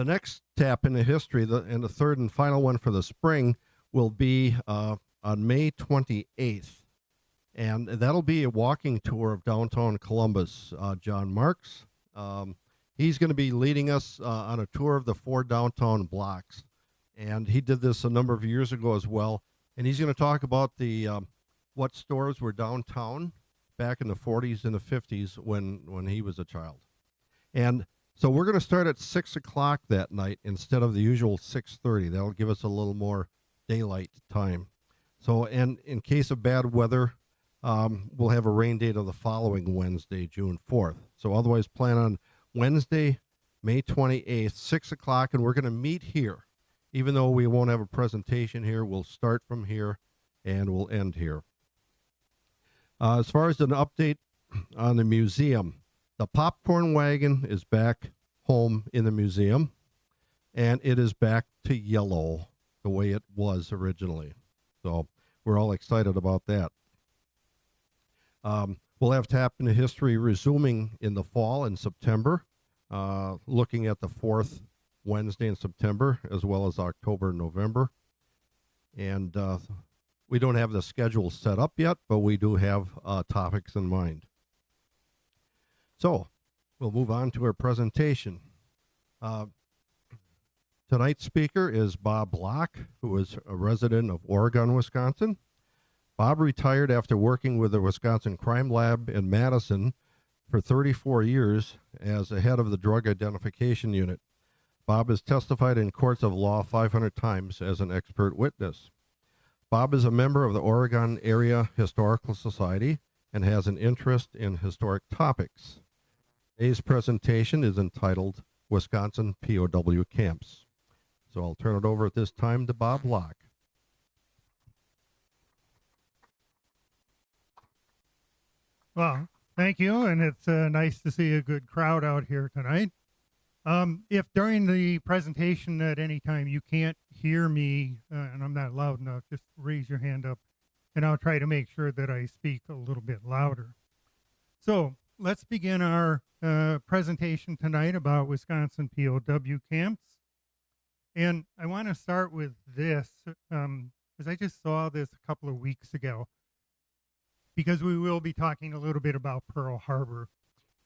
The next tap into history, and the third and final one for the spring, will be on May 28th. And that'll be a walking tour of downtown Columbus. John Marks, he's going to be leading us on a tour of the 4 downtown blocks. And he did this a number of years ago as well. And he's going to talk about the what stores were downtown back in the 40s and the 50s when he was a child. And so we're going to start at 6 o'clock that night instead of the usual 6:30. That'll give us a little more daylight time. So, and in case of bad weather, we'll have a rain date of the following Wednesday, June 4th. So otherwise plan on Wednesday, May 28th, 6 o'clock, and we're going to meet here. Even though we won't have a presentation here, we'll start from here and we'll end here. As far as an update on the museum, the popcorn wagon is back home in the museum, and it is back to yellow the way it was originally. So we're all excited about that. We'll have Tap into History resuming in the fall in September, looking at the 4th Wednesday in September, as well as October and November. And we don't have the schedule set up yet, but we do have topics in mind. So we'll move on to our presentation. Tonight's speaker is Bob Block, who is a resident of Oregon, Wisconsin. Bob retired after working with the Wisconsin Crime Lab in Madison for 34 years as the head of the Drug Identification Unit. Bob has testified in courts of law 500 times as an expert witness. Bob is a member of the Oregon Area Historical Society and has an interest in historic topics. Today's presentation is entitled Wisconsin POW Camps. So I'll turn it over at this time to Bob Block. Well, thank you, and it's nice to see a good crowd out here tonight. If during the presentation at any time you can't hear me, and I'm not loud enough, just raise your hand up, and I'll try to make sure that I speak a little bit louder. So let's begin our presentation tonight about Wisconsin POW camps. And I want to start with this, because I just saw this a couple of weeks ago, because we will be talking a little bit about Pearl Harbor.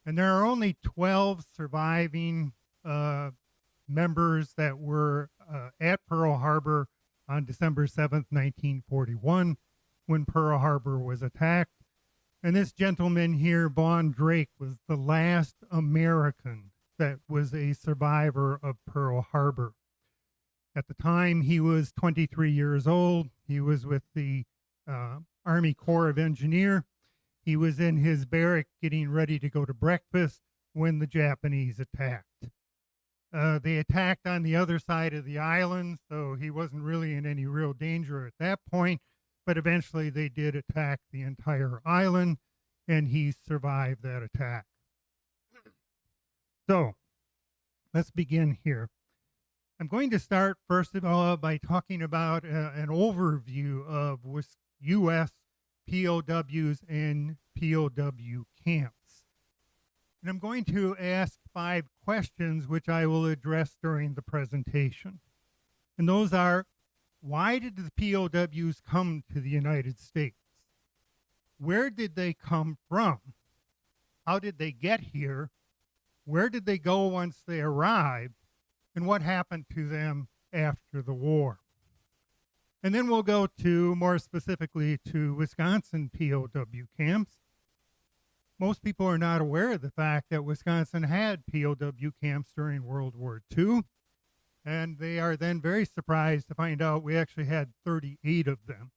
And there are only 12 surviving members that were at Pearl Harbor on December 7th, 1941, when Pearl Harbor was attacked. And this gentleman here, Vaughn Drake, was the last American that was a survivor of Pearl Harbor. At the time, he was 23 years old. He was with the Army Corps of Engineers. He was in his barrack getting ready to go to breakfast when the Japanese attacked. They attacked on the other side of the island, so he wasn't really in any real danger at that point. But eventually they did attack the entire island, and he survived that attack. So let's begin here. I'm going to start, first of all, by talking about an overview of U.S. POWs and POW camps. And I'm going to ask 5 questions, which I will address during the presentation. And those are, why did the POWs come to the United States? Where did they come from? How did they get here? Where did they go once they arrived? And what happened to them after the war? And then we'll go to, more specifically, to Wisconsin POW camps. Most people are not aware of the fact that Wisconsin had POW camps during World War II. And they are then very surprised to find out we actually had 38 of them,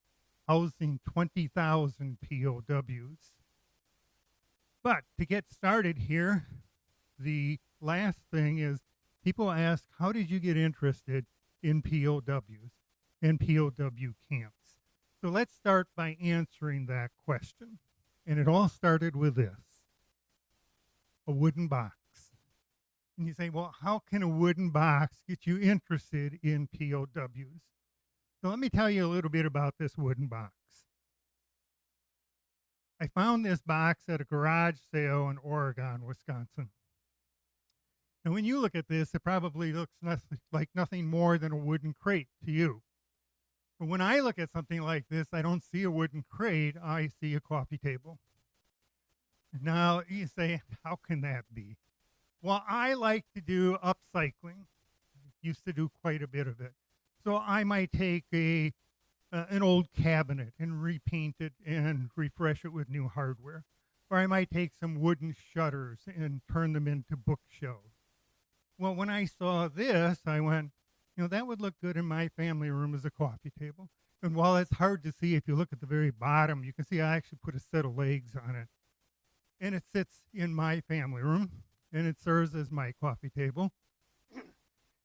housing 20,000 POWs. But to get started here, the last thing is people ask, how did you get interested in POWs and POW camps? So let's start by answering that question. And it all started with this, a wooden box. And you say, well, how can a wooden box get you interested in POWs? So let me tell you a little bit about this wooden box. I found this box at a garage sale in Oregon, Wisconsin. And when you look at this, it probably looks like nothing more than a wooden crate to you. But when I look at something like this, I don't see a wooden crate, I see a coffee table. Now you say, how can that be? Well, I like to do upcycling. Used to do quite a bit of it. So I might take an old cabinet and repaint it and refresh it with new hardware. Or I might take some wooden shutters and turn them into bookshelves. Well, when I saw this, I went, that would look good in my family room as a coffee table. And while it's hard to see, if you look at the very bottom, you can see I actually put a set of legs on it. And it sits in my family room, and it serves as my coffee table,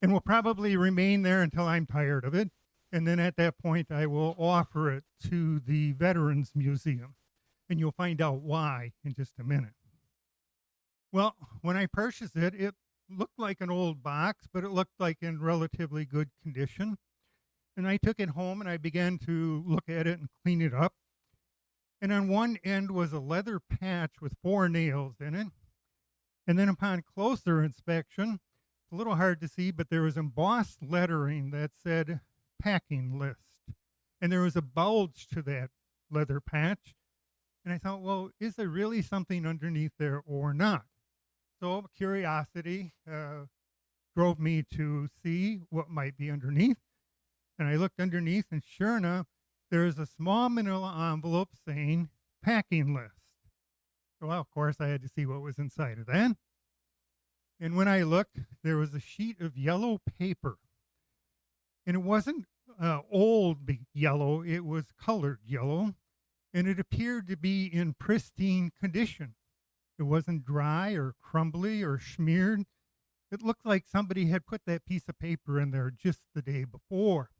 and will probably remain there until I'm tired of it. And then at that point, I will offer it to the Veterans Museum. And you'll find out why in just a minute. Well, when I purchased it, it looked like an old box, but it looked like in relatively good condition. And I took it home and I began to look at it and clean it up. And on one end was a leather patch with 4 nails in it. And then upon closer inspection, a little hard to see, but there was embossed lettering that said packing list. And there was a bulge to that leather patch. And I thought, well, is there really something underneath there or not? So curiosity drove me to see what might be underneath. And I looked underneath, and sure enough, there is a small manila envelope saying packing list. So, well, of course, I had to see what was inside of that. And when I looked, there was a sheet of yellow paper. And it wasn't old yellow, it was colored yellow. And it appeared to be in pristine condition. It wasn't dry or crumbly or smeared. It looked like somebody had put that piece of paper in there just the day before.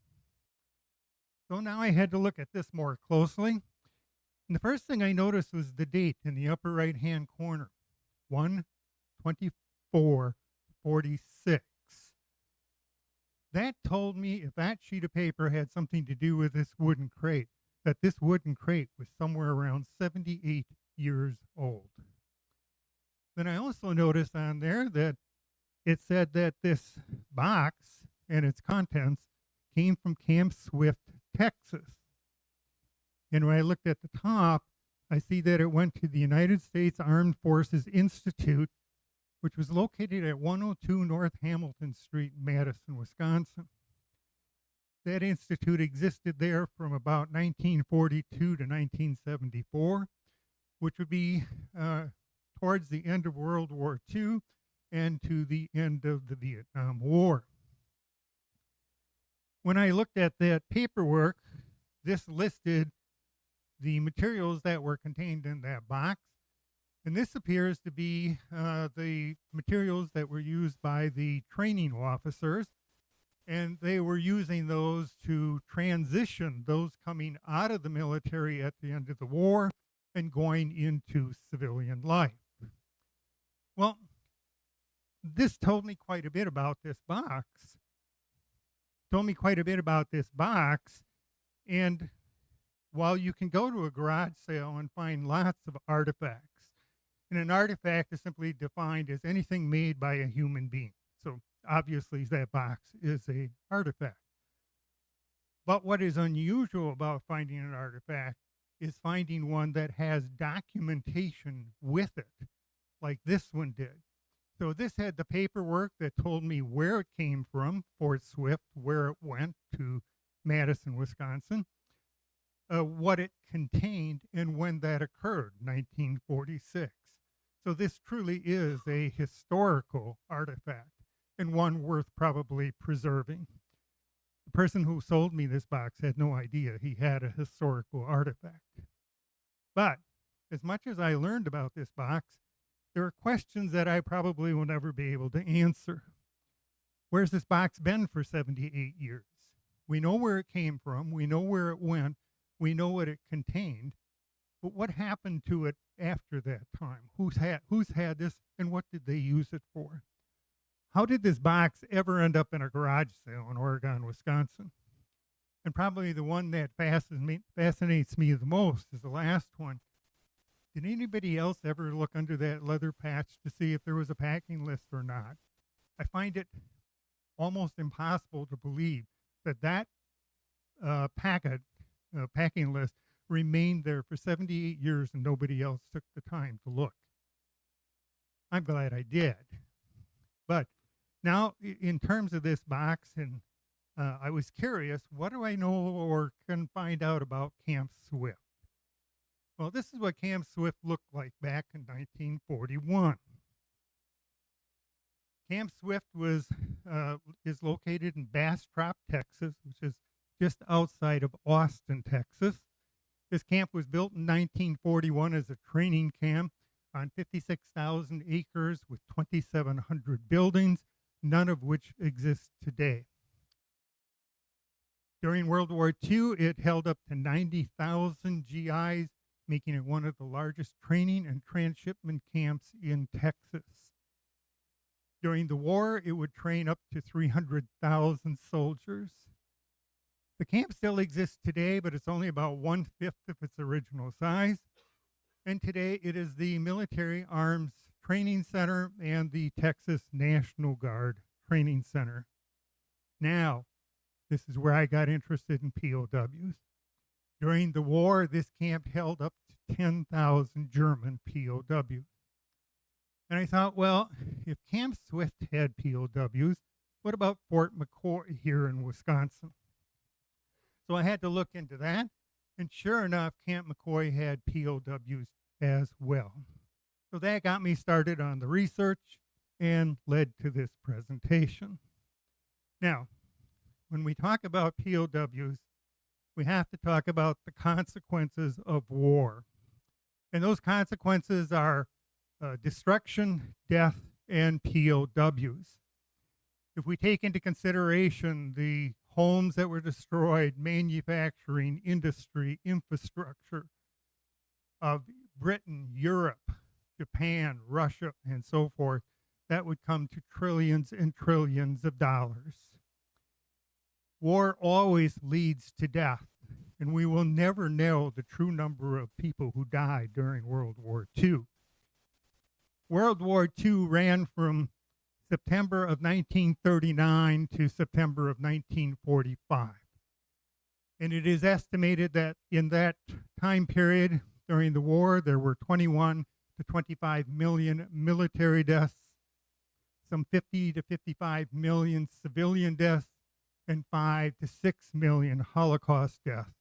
So now I had to look at this more closely. And the first thing I noticed was the date in the upper right-hand corner, 1/24/46. That told me if that sheet of paper had something to do with this wooden crate, that this wooden crate was somewhere around 78 years old. Then I also noticed on there that it said that this box and its contents came from Camp Swift, Texas. And when I looked at the top, I see that it went to the United States Armed Forces Institute, which was located at 102 North Hamilton Street, Madison, Wisconsin. That institute existed there from about 1942 to 1974, which would be towards the end of World War II and to the end of the Vietnam War. When I looked at that paperwork, this listed the materials that were contained in that box. And this appears to be the materials that were used by the training officers. And they were using those to transition those coming out of the military at the end of the war and going into civilian life. Well, this told me quite a bit about this box. And while you can go to a garage sale and find lots of artifacts, and an artifact is simply defined as anything made by a human being. So obviously that box is an artifact. But what is unusual about finding an artifact is finding one that has documentation with it, like this one did. So this had the paperwork that told me where it came from, Fort Swift, where it went to Madison, Wisconsin, what it contained, and when that occurred, 1946. So this truly is a historical artifact and one worth probably preserving. The person who sold me this box had no idea he had a historical artifact. But as much as I learned about this box, there are questions that I probably will never be able to answer. Where's this box been for 78 years? We know where it came from. We know where it went. We know what it contained. But what happened to it after that time? Who's had this, and what did they use it for? How did this box ever end up in a garage sale in Oregon, Wisconsin? And probably the one that fascinates me the most is the last one. Did anybody else ever look under that leather patch to see if there was a packing list or not? I find it almost impossible to believe that packing list remained there for 78 years and nobody else took the time to look. I'm glad I did. But now, in terms of this box, and I was curious, what do I know or can find out about Camp Swift? Well, this is what Camp Swift looked like back in 1941. Camp Swift is located in Bastrop, Texas, which is just outside of Austin, Texas. This camp was built in 1941 as a training camp on 56,000 acres with 2,700 buildings, none of which exist today. During World War II, it held up to 90,000 GIs, making it one of the largest training and transshipment camps in Texas. During the war, it would train up to 300,000 soldiers. The camp still exists today, but it's only about 1/5 of its original size. And today it is the Military Arms Training Center and the Texas National Guard Training Center. Now, this is where I got interested in POWs. During the war, this camp held up to 10,000 German POWs. And I thought, well, if Camp Swift had POWs, what about Fort McCoy here in Wisconsin? So I had to look into that. And sure enough, Camp McCoy had POWs as well. So that got me started on the research and led to this presentation. Now, when we talk about POWs, we have to talk about the consequences of war. And those consequences are destruction, death, and POWs. If we take into consideration the homes that were destroyed, manufacturing, industry, infrastructure of Britain, Europe, Japan, Russia, and so forth, that would come to trillions and trillions of dollars. War always leads to death, and we will never know the true number of people who died during World War II. World War II ran from September of 1939 to September of 1945. And it is estimated that in that time period during the war, there were 21 to 25 million military deaths, some 50 to 55 million civilian deaths, and 5 to 6 million Holocaust deaths,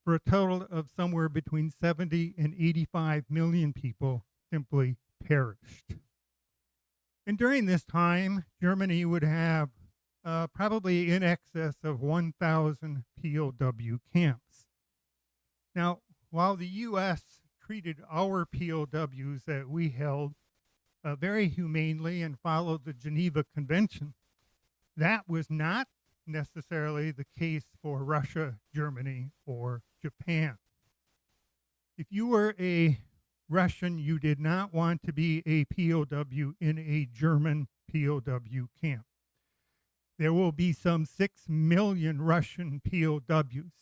for a total of somewhere between 70 and 85 million people simply perished. And during this time, Germany would have probably in excess of 1,000 POW camps. Now, while the U.S. treated our POWs that we held very humanely and followed the Geneva Convention, that was not necessarily the case for Russia, Germany, or Japan. If you were a Russian, you did not want to be a POW in a German POW camp. There will be some 6 million Russian POWs.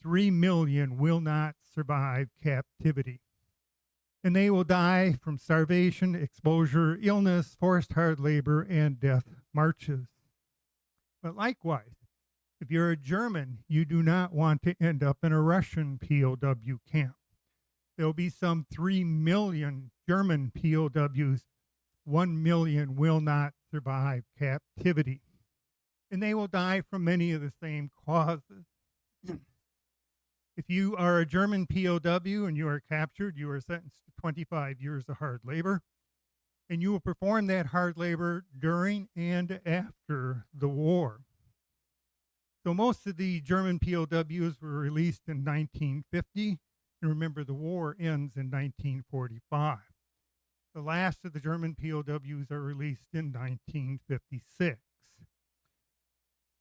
3 million will not survive captivity. And they will die from starvation, exposure, illness, forced hard labor, and death marches. But likewise, if you're a German, you do not want to end up in a Russian POW camp. There will be some 3 million German POWs. 1 million will not survive captivity. And they will die from many of the same causes. If you are a German POW and you are captured, you are sentenced to 25 years of hard labor. And you will perform that hard labor during and after the war. So most of the German POWs were released in 1950. And remember, the war ends in 1945. The last of the German POWs are released in 1956.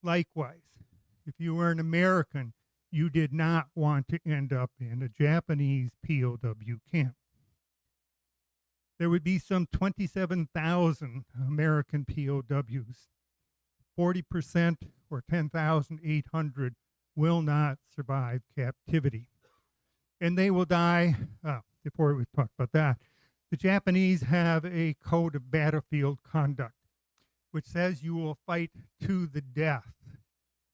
Likewise, if you were an American, you did not want to end up in a Japanese POW camp. There would be some 27,000 American POWs. 40% or 10,800 will not survive captivity. And they will die, before we talk about that, the Japanese have a code of battlefield conduct, which says you will fight to the death.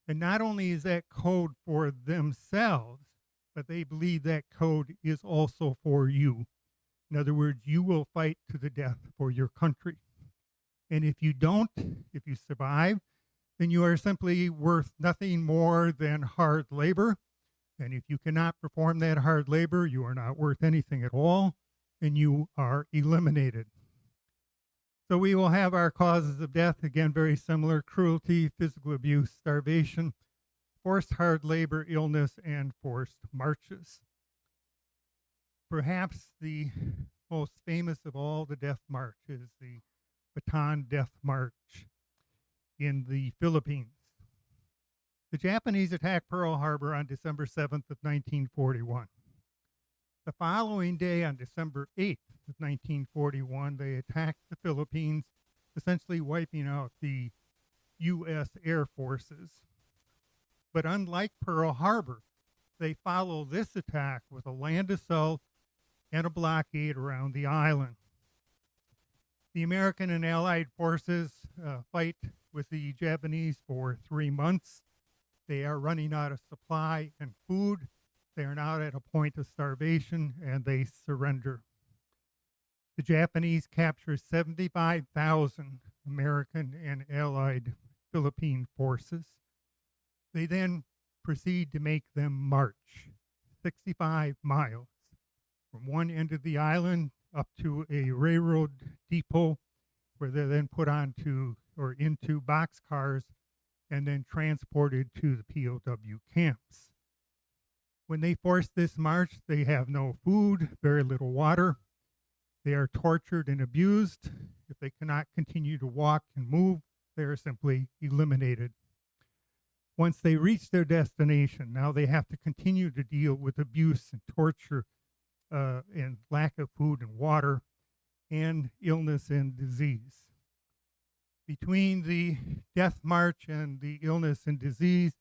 And not only is that code for themselves, but they believe that code is also for you. In other words, you will fight to the death for your country. And if you don't, if you survive, then you are simply worth nothing more than hard labor. And if you cannot perform that hard labor, you are not worth anything at all, and you are eliminated. So we will have our causes of death, again, very similar: cruelty, physical abuse, starvation, forced hard labor, illness, and forced marches. Perhaps the most famous of all the death march is the Bataan Death March in the Philippines. The Japanese attacked Pearl Harbor on December 7th of 1941. The following day, on December 8th of 1941, they attacked the Philippines, essentially wiping out the U.S. Air Forces. But unlike Pearl Harbor, they follow this attack with a land assault and a blockade around the island. The American and Allied forces fight with the Japanese for 3 months. They are running out of supply and food. They are now at a point of starvation, and they surrender. The Japanese capture 75,000 American and Allied Philippine forces. They then proceed to make them march 65 miles from one end of the island up to a railroad depot, where they're then put onto or into boxcars and then transported to the POW camps. When they force this march, they have no food, very little water. They are tortured and abused. If they cannot continue to walk and move, they are simply eliminated. Once they reach their destination, now they have to continue to deal with abuse and torture and lack of food and water and illness and disease. Between the death march and the illness and disease,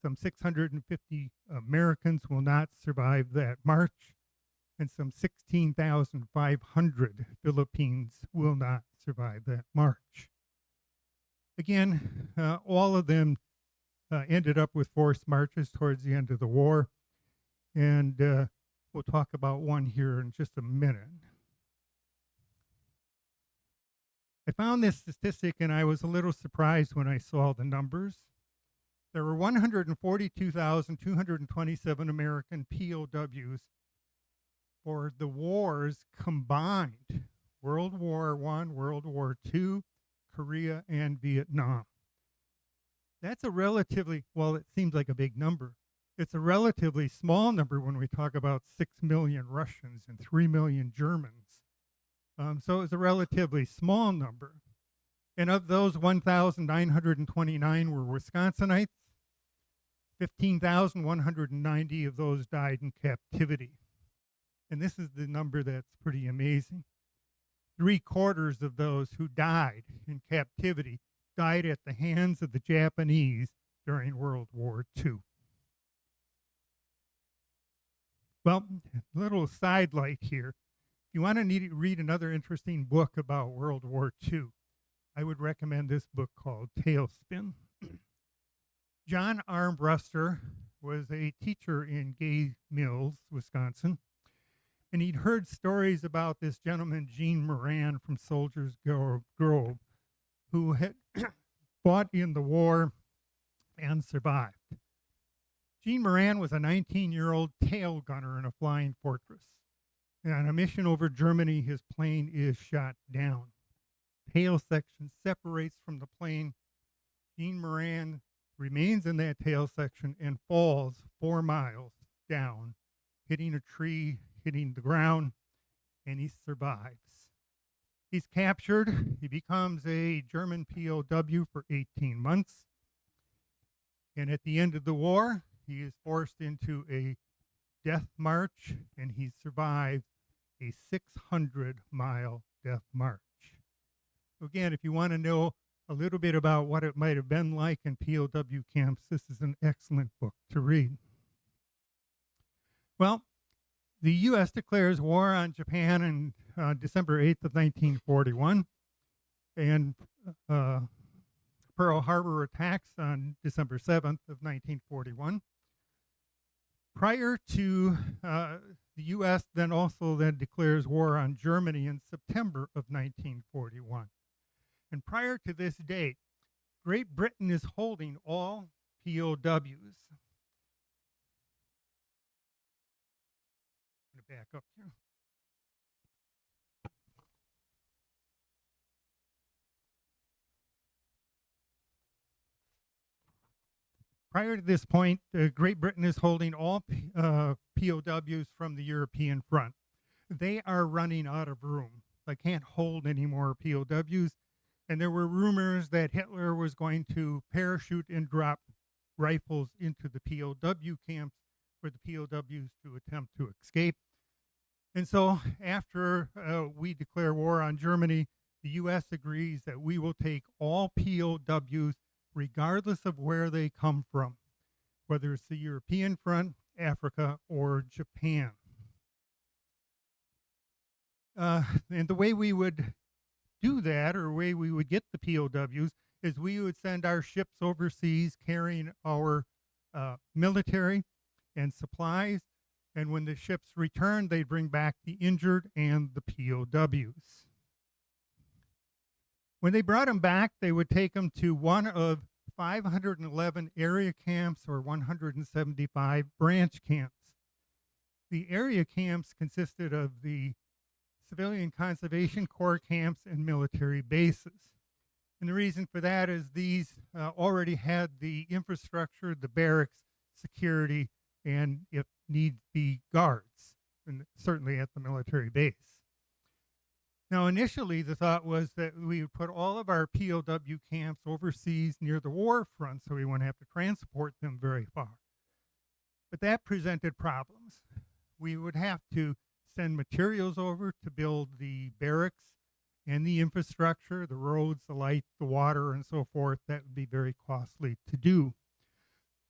some 650 Americans will not survive that march, and some 16,500 Philippines will not survive that march. Again, all of them ended up with forced marches towards the end of the war, and we'll talk about one here in just a minute. I found this statistic, and I was a little surprised when I saw the numbers. There were 142,227 American POWs for the wars combined: World War I, World War II, Korea, and Vietnam. That's a relatively, well, it seems like a big number. It's a relatively small number when we talk about 6 million Russians and 3 million Germans. So it's a relatively small number. And of those, 1,929 were Wisconsinites. 15,190 of those died in captivity. And this is the number that's pretty amazing. 3/4 of those who died in captivity died at the hands of the Japanese during World War II. Well, a little sidelight here. If you want to read another interesting book about World War II, I would recommend this book called Tailspin. John Armbruster was a teacher in Gay Mills, Wisconsin, and he'd heard stories about this gentleman, Jean Moran from Soldiers Grove, who had fought in the war and survived. Jean Moran was a 19-year-old tail gunner in a flying fortress. And on a mission over Germany, his plane is shot down. Tail section separates from the plane. Jean Moran remains in that tail section and falls 4 miles down, hitting a tree, hitting the ground, and he survives. He's captured. He becomes a German POW for 18 months. And at the end of the war, he is forced into a death march, and he survived a 600-mile death march. Again, if you want to know a little bit about what it might have been like in POW camps, this is an excellent book to read. Well, the U.S. declares war on Japan on December 8th of 1941, and Pearl Harbor attacks on December 7th of 1941. Prior to the U.S. then declares war on Germany in September of 1941. And prior to this date, Great Britain is holding all POWs. I'm going to back up here. Prior to this point, Great Britain is holding all POWs from the European front. They are running out of room. They can't hold any more POWs. And there were rumors that Hitler was going to parachute and drop rifles into the POW camps for the POWs to attempt to escape. And so after we declare war on Germany, the U.S. agrees that we will take all POWs regardless of where they come from, whether it's the European front, Africa, or Japan. And the way we would do that, or the way we would get the POWs, is we would send our ships overseas carrying our military and supplies, and when the ships returned, they'd bring back the injured and the POWs. When they brought them back, they would take them to one of 511 area camps or 175 branch camps. The area camps consisted of the Civilian Conservation Corps camps and military bases. And the reason for that is these already had the infrastructure, the barracks, security, and if need be, guards, and certainly at the military base. Now, initially, the thought was that we would put all of our POW camps overseas near the war front so we wouldn't have to transport them very far. But that presented problems. We would have to send materials over to build the barracks and the infrastructure, the roads, the light, the water, and so forth. That would be very costly to do.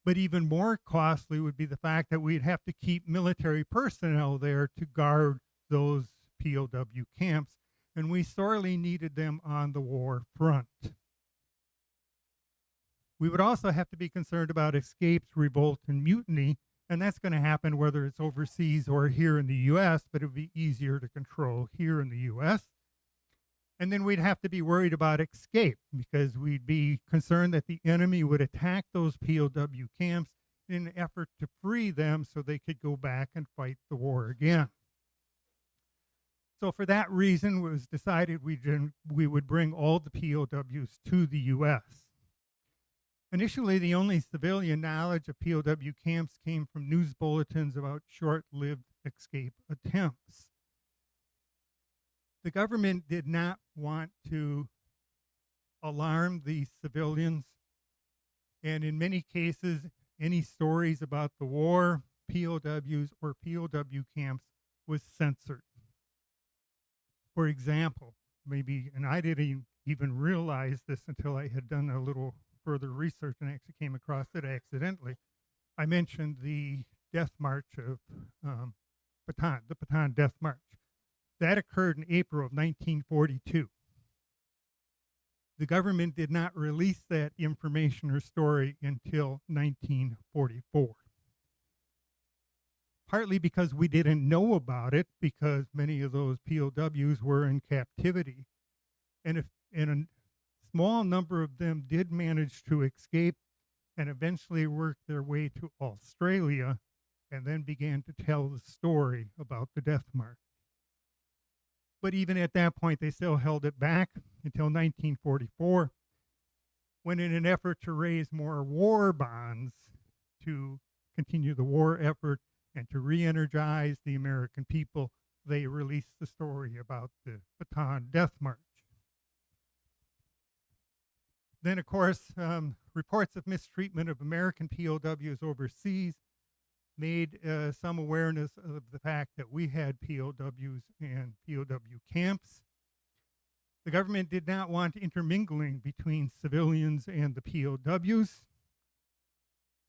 But even more costly would be the fact that we'd have to keep military personnel there to guard those POW camps, and we sorely needed them on the war front. We would also have to be concerned about escapes, revolt, and mutiny, and that's going to happen whether it's overseas or here in the U.S., but it would be easier to control here in the U.S. And then we'd have to be worried about escape because we'd be concerned that the enemy would attack those POW camps in an effort to free them so they could go back and fight the war again. So for that reason, it was decided we would bring all the POWs to the U.S. Initially, the only civilian knowledge of POW camps came from news bulletins about short-lived escape attempts. The government did not want to alarm the civilians, and in many cases, any stories about the war, POWs, or POW camps was censored. For example, maybe, and I didn't even realize this until I had done a little further research and actually came across it accidentally. I mentioned the death march of Bataan, the Bataan Death March. That occurred in April of 1942. The government did not release that information or story until 1944. Partly because we didn't know about it, because many of those POWs were in captivity. And a small number of them did manage to escape and eventually work their way to Australia and then began to tell the story about the death march. But even at that point, they still held it back until 1944, when in an effort to raise more war bonds to continue the war effort and to re-energize the American people, they released the story about the Bataan Death March. Then, of course, reports of mistreatment of American POWs overseas made some awareness of the fact that we had POWs and POW camps. The government did not want intermingling between civilians and the POWs,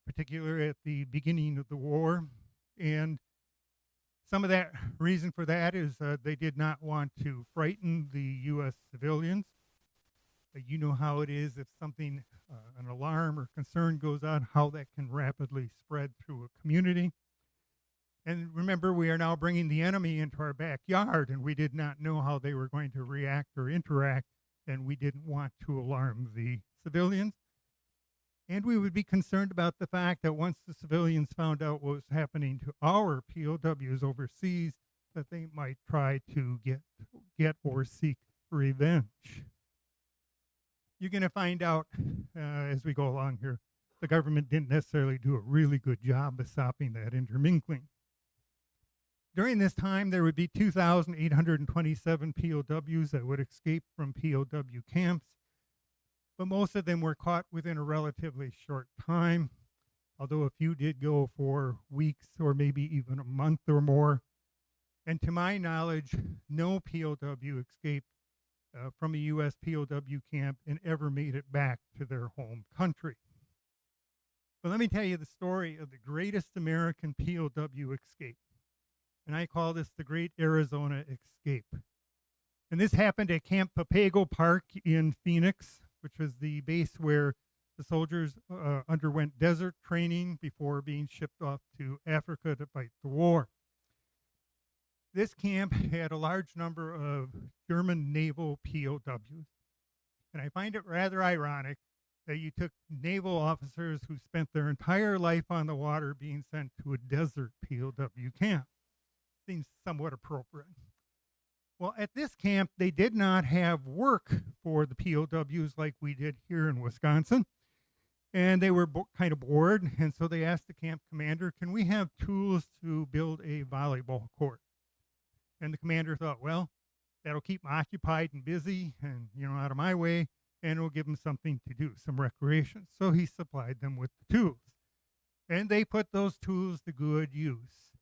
particularly at the beginning of the war. And some of that reason for that is they did not want to frighten the U.S. civilians. You know how it is if something, an alarm or concern goes on, how that can rapidly spread through a community. And remember, we are now bringing the enemy into our backyard, and we did not know how they were going to react or interact, and we didn't want to alarm the civilians. And we would be concerned about the fact that once the civilians found out what was happening to our POWs overseas, that they might try to get or seek revenge. You're going to find out as we go along here, the government didn't necessarily do a really good job of stopping that intermingling. During this time, there would be 2,827 POWs that would escape from POW camps, but most of them were caught within a relatively short time, although a few did go for weeks or maybe even a month or more. And to my knowledge, no POW escaped from a U.S. POW camp and ever made it back to their home country. But let me tell you the story of the greatest American POW escape. And I call this the Great Arizona Escape. And this happened at Camp Papago Park in Phoenix, which was the base where the soldiers underwent desert training before being shipped off to Africa to fight the war. This camp had a large number of German naval POWs. And I find it rather ironic that you took naval officers who spent their entire life on the water being sent to a desert POW camp. Seems somewhat appropriate. Well, at this camp, they did not have work for the POWs like we did here in Wisconsin. And they were kind of bored. And so they asked the camp commander, can we have tools to build a volleyball court? And the commander thought, well, that'll keep them occupied and busy and, out of my way, and it'll give them something to do, some recreation. So he supplied them with the tools. And they put those tools to good use.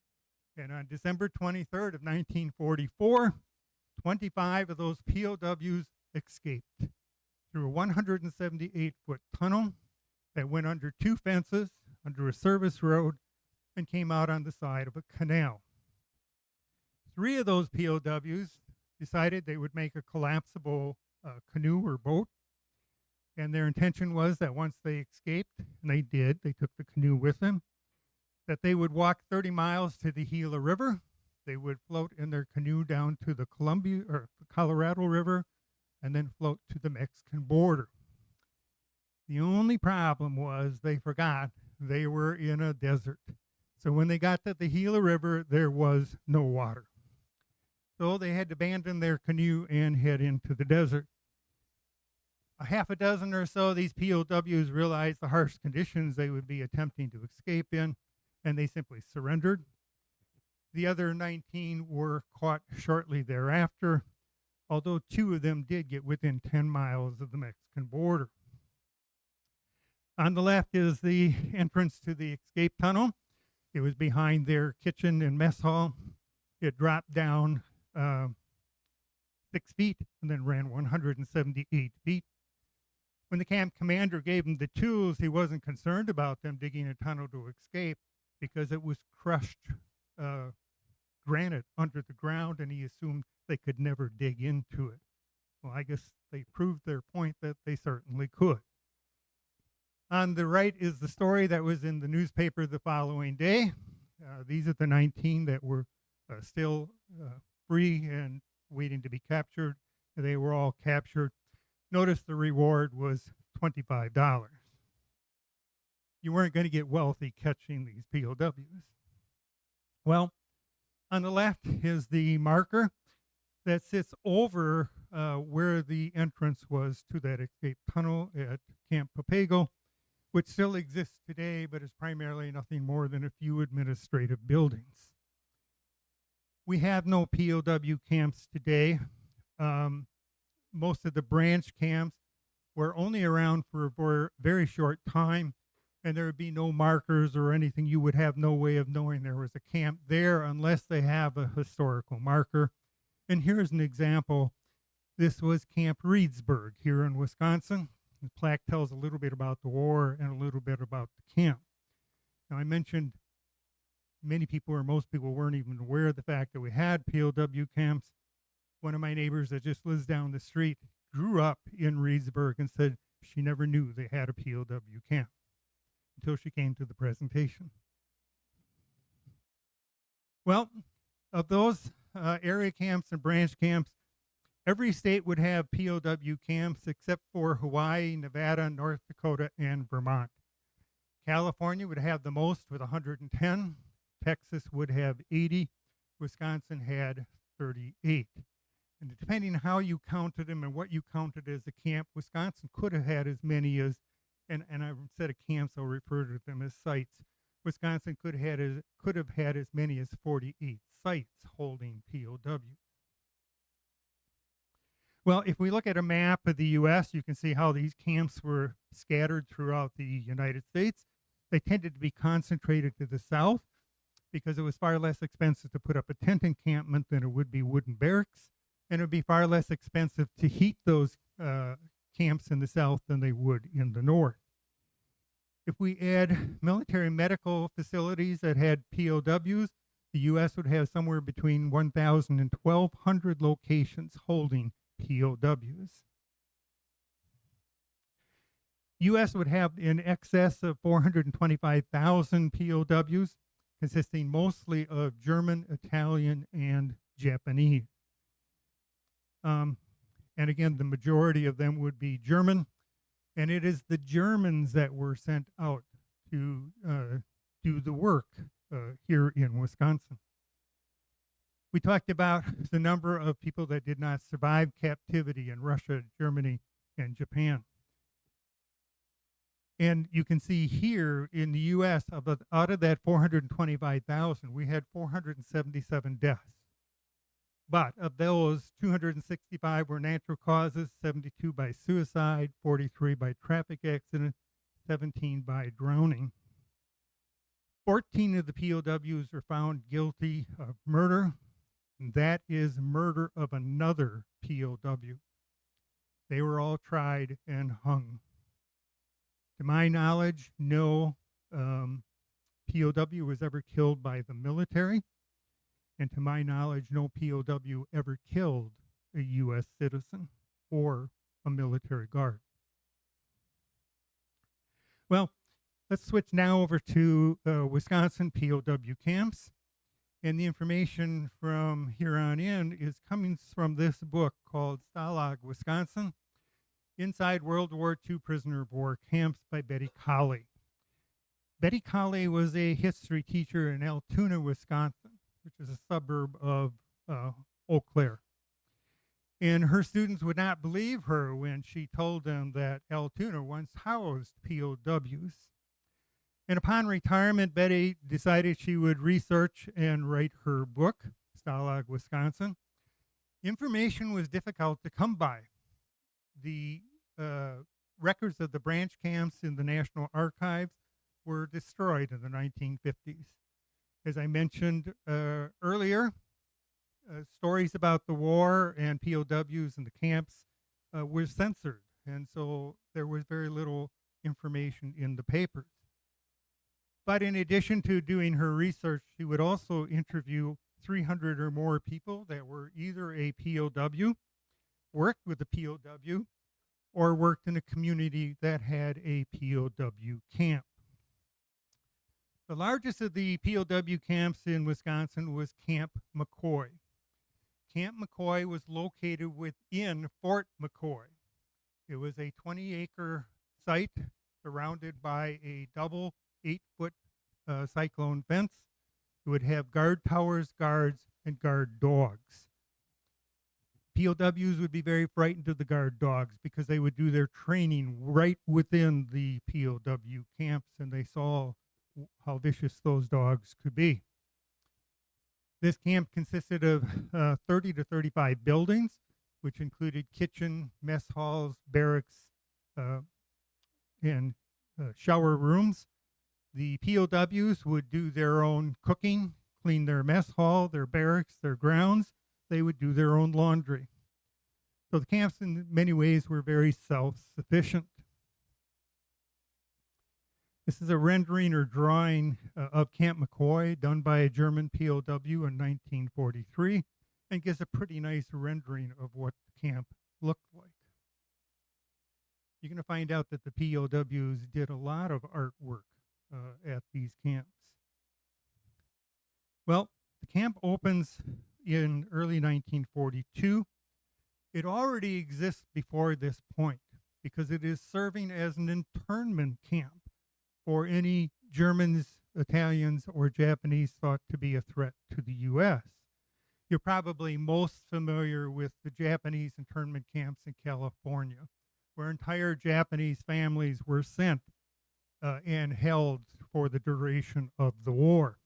And on December 23rd of 1944, 25 of those POWs escaped through a 178-foot tunnel that went under 2 fences, under a service road, and came out on the side of a canal. 3 of those POWs decided they would make a collapsible canoe or boat. And their intention was that once they escaped, and they did, they took the canoe with them, that they would walk 30 miles to the Gila River. They would float in their canoe down to the Colorado River and then float to the Mexican border. The only problem was they forgot they were in a desert. So when they got to the Gila River, there was no water. So they had to abandon their canoe and head into the desert. A half a dozen or so of these POWs realized the harsh conditions they would be attempting to escape in, and they simply surrendered. The other 19 were caught shortly thereafter, although 2 of them did get within 10 miles of the Mexican border. On the left is the entrance to the escape tunnel. It was behind their kitchen and mess hall. It dropped down 6 feet and then ran 178 feet. When the camp commander gave them the tools, he wasn't concerned about them digging a tunnel to escape because it was crushed granite under the ground, and he assumed they could never dig into it. Well, I guess they proved their point that they certainly could. On the right is the story that was in the newspaper the following day. These are the 19 that were still free and waiting to be captured. They were all captured. Notice the reward was $25. You weren't going to get wealthy catching these POWs. Well, on the left is the marker that sits over where the entrance was to that escape tunnel at Camp Papago, which still exists today, but is primarily nothing more than a few administrative buildings. We have no POW camps today. Most of the branch camps were only around for a very short time, and there would be no markers or anything. You would have no way of knowing there was a camp there unless they have a historical marker. And here's an example. This was Camp Reedsburg here in Wisconsin. The plaque tells a little bit about the war and a little bit about the camp. Now, I mentioned many people or most people weren't even aware of the fact that we had POW camps. One of my neighbors that just lives down the street grew up in Reedsburg and said she never knew they had a POW camp until she came to the presentation. Well, of those area camps and branch camps, every state would have POW camps except for Hawaii, Nevada, North Dakota, and Vermont. California would have the most with 110. Texas would have 80. Wisconsin had 38. And depending on how you counted them and what you counted as a camp, Wisconsin could have had as many as, and instead of camps, I'll refer to them as sites. Wisconsin could have had as many as 48 sites holding POW. Well, if we look at a map of the U.S., you can see how these camps were scattered throughout the United States. They tended to be concentrated to the south because it was far less expensive to put up a tent encampment than it would be wooden barracks, and it would be far less expensive to heat those camps in the south than they would in the north. If we add military medical facilities that had POWs, the U.S. would have somewhere between 1,000 and 1,200 locations holding POWs. U.S. would have in excess of 425,000 POWs, consisting mostly of German, Italian, and Japanese. And again, the majority of them would be German, and it is the Germans that were sent out to do the work here in Wisconsin. We talked about the number of people that did not survive captivity in Russia, Germany, and Japan. And you can see here in the U.S., out of that 425,000, we had 477 deaths. But of those, 265 were natural causes, 72 by suicide, 43 by traffic accident, 17 by drowning. 14 of the POWs were found guilty of murder, and that is murder of another POW. They were all tried and hung. To my knowledge, no POW was ever killed by the military. And to my knowledge, no POW ever killed a U.S. citizen or a military guard. Well, let's switch now over to Wisconsin POW camps. And the information from here on in is coming from this book called Stalag, Wisconsin, Inside World War II Prisoner of War Camps by Betty Colley. Betty Colley was a history teacher in Altoona, Wisconsin, which is a suburb of Eau Claire. And her students would not believe her when she told them that Altoona once housed POWs. And upon retirement, Betty decided she would research and write her book, Stalag, Wisconsin. Information was difficult to come by. The records of the branch camps in the National Archives were destroyed in the 1950s. As I mentioned earlier, stories about the war and POWs and the camps were censored, and so there was very little information in the papers. But in addition to doing her research, she would also interview 300 or more people that were either a POW, worked with a POW, or worked in a community that had a POW camp. The largest of the POW camps in Wisconsin was Camp McCoy. Camp McCoy was located within Fort McCoy. It was a 20-acre site surrounded by a double 8-foot cyclone fence. It would have guard towers, guards, and guard dogs. POWs would be very frightened of the guard dogs because they would do their training right within the POW camps, and they saw how vicious those dogs could be. This camp consisted of 30 to 35 buildings, which included kitchen, mess halls, barracks, and shower rooms. The POWs would do their own cooking, clean their mess hall, their barracks, their grounds. They would do their own laundry. So the camps in many ways were very self-sufficient. This is a rendering or drawing of Camp McCoy done by a German POW in 1943 and gives a pretty nice rendering of what the camp looked like. you're going to find out that the POWs did a lot of artwork at these camps. Well, the camp opens in early 1942. It already exists before this point because it is serving as an internment camp for any Germans, Italians, or Japanese thought to be a threat to the U.S. You're probably most familiar with the Japanese internment camps in California, where entire Japanese families were sent and held for the duration of the war.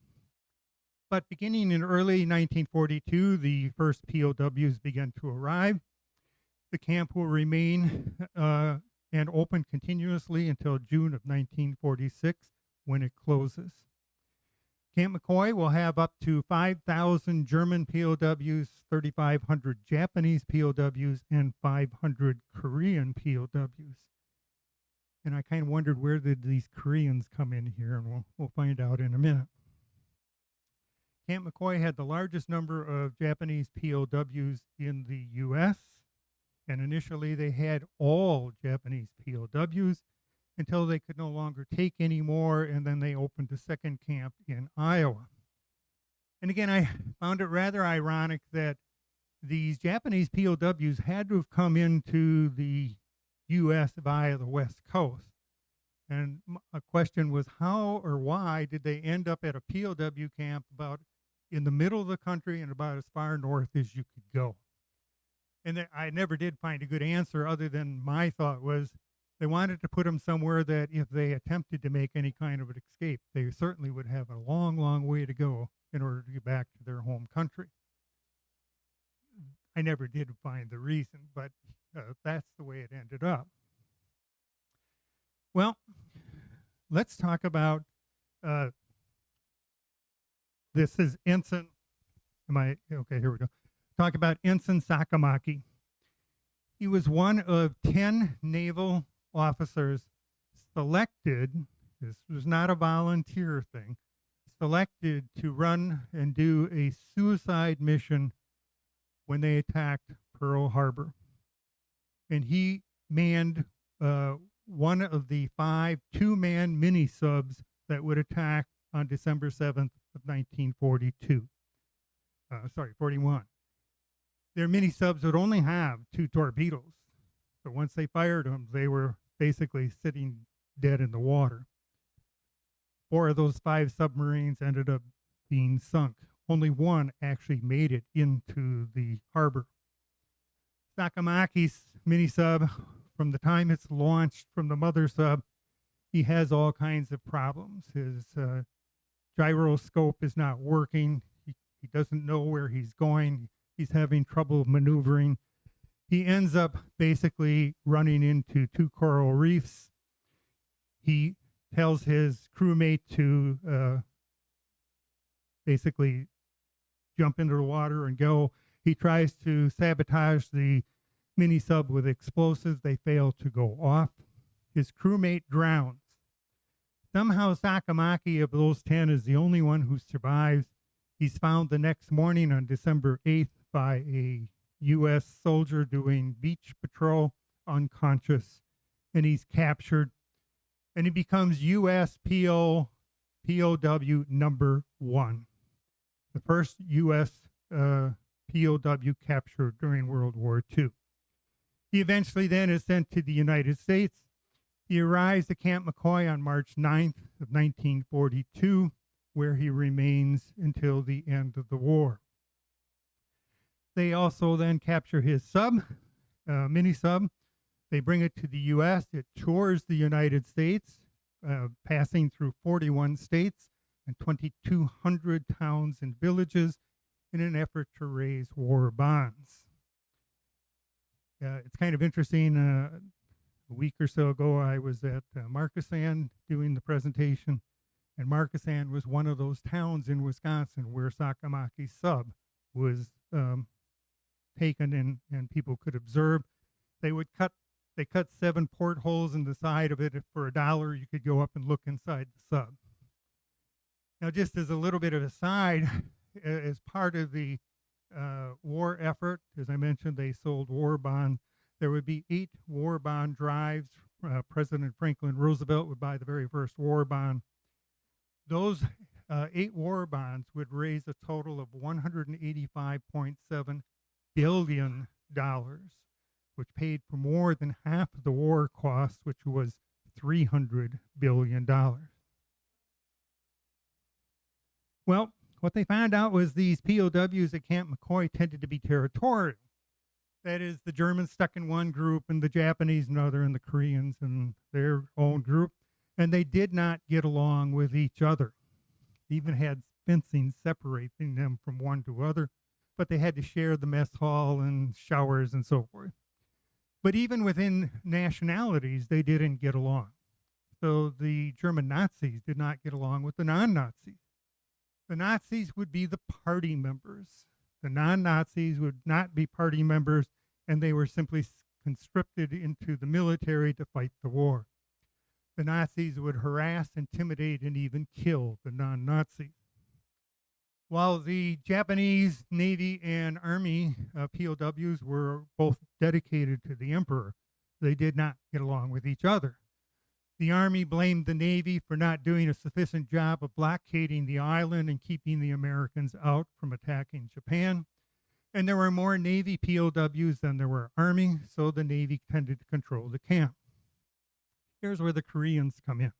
But beginning in early 1942, the first POWs began to arrive. The camp will remain and open continuously until June of 1946, when it closes. Camp McCoy will have up to 5,000 German POWs, 3,500 Japanese POWs, and 500 Korean POWs. And I kind of wondered, where did these Koreans come in here, and we'll find out in a minute. Camp McCoy had the largest number of Japanese POWs in the U.S., and initially they had all Japanese POWs until they could no longer take any more, and then they opened a second camp in Iowa. And again, I found it rather ironic that these Japanese POWs had to have come into the U.S. via the West Coast. And a question was, how or why did they end up at a POW camp about in the middle of the country and about as far north as you could go? And I never did find a good answer, other than my thought was they wanted to put them somewhere that if they attempted to make any kind of an escape, they certainly would have a long, long way to go in order to get back to their home country. I never did find the reason, but that's the way it ended up. Well, let's talk about, this is Ensign, okay, here we go. Talk about Ensign Sakamaki. He was one of 10 naval officers selected, this was not a volunteer thing, selected to run and do a suicide mission when they attacked Pearl Harbor. And he manned one of the 5 two-man mini-subs that would attack on December 7th of 1942. 41. Their mini-subs would only have 2 torpedoes. So once they fired them, they were basically sitting dead in the water. 4 of those 5 submarines ended up being sunk. Only 1 actually made it into the harbor. Sakamaki's mini-sub, from the time it's launched from the mother sub, he has all kinds of problems. His gyroscope is not working. He doesn't know where he's going. He's having trouble maneuvering. He ends up basically running into 2 coral reefs. He tells his crewmate to basically jump into the water and go. He tries to sabotage the mini-sub with explosives. They fail to go off. His crewmate drowns. Somehow Sakamaki, of those 10, is the only one who survives. He's found the next morning on December 8th by a U.S. soldier doing beach patrol, unconscious, and he's captured. And he becomes U.S. POW number 1, the first U.S. POW captured during World War II. He eventually then is sent to the United States. He arrives at Camp McCoy on March 9th of 1942, where he remains until the end of the war. They also then capture his sub, mini-sub. They bring it to the U.S. It tours the United States, passing through 41 states and 2,200 towns and villages in an effort to raise war bonds. It's kind of interesting. A week or so ago, I was at Markesan doing the presentation, and Markesan was one of those towns in Wisconsin where Sakamaki's sub was taken and people could observe. They cut 7 portholes in the side of it. For $1, you could go up and look inside the sub. Now, just as a little bit of a side, as part of the war effort, as I mentioned, they sold war bonds. There would be 8 war bond drives President Franklin Roosevelt would buy the very first war bond. Those 8 war bonds would raise a total of $185.7 billion, which paid for more than half of the war cost, which was $300 billion. Well, what they found out was these POWs at Camp McCoy tended to be territorial. That is, the Germans stuck in one group and the Japanese another and the Koreans in their own group, and they did not get along with each other. They even had fencing separating them from one to other, but they had to share the mess hall and showers and so forth. But even within nationalities, they didn't get along. So the German Nazis did not get along with the non-Nazis. The Nazis would be the party members. The non-Nazis would not be party members, and they were simply conscripted into the military to fight the war. The Nazis would harass, intimidate, and even kill the non-Nazis. While the Japanese Navy and Army POWs were both dedicated to the Emperor, they did not get along with each other. The Army blamed the Navy for not doing a sufficient job of blockading the island and keeping the Americans out from attacking Japan. And there were more Navy POWs than there were Army, so the Navy tended to control the camp. Here's where the Koreans come in.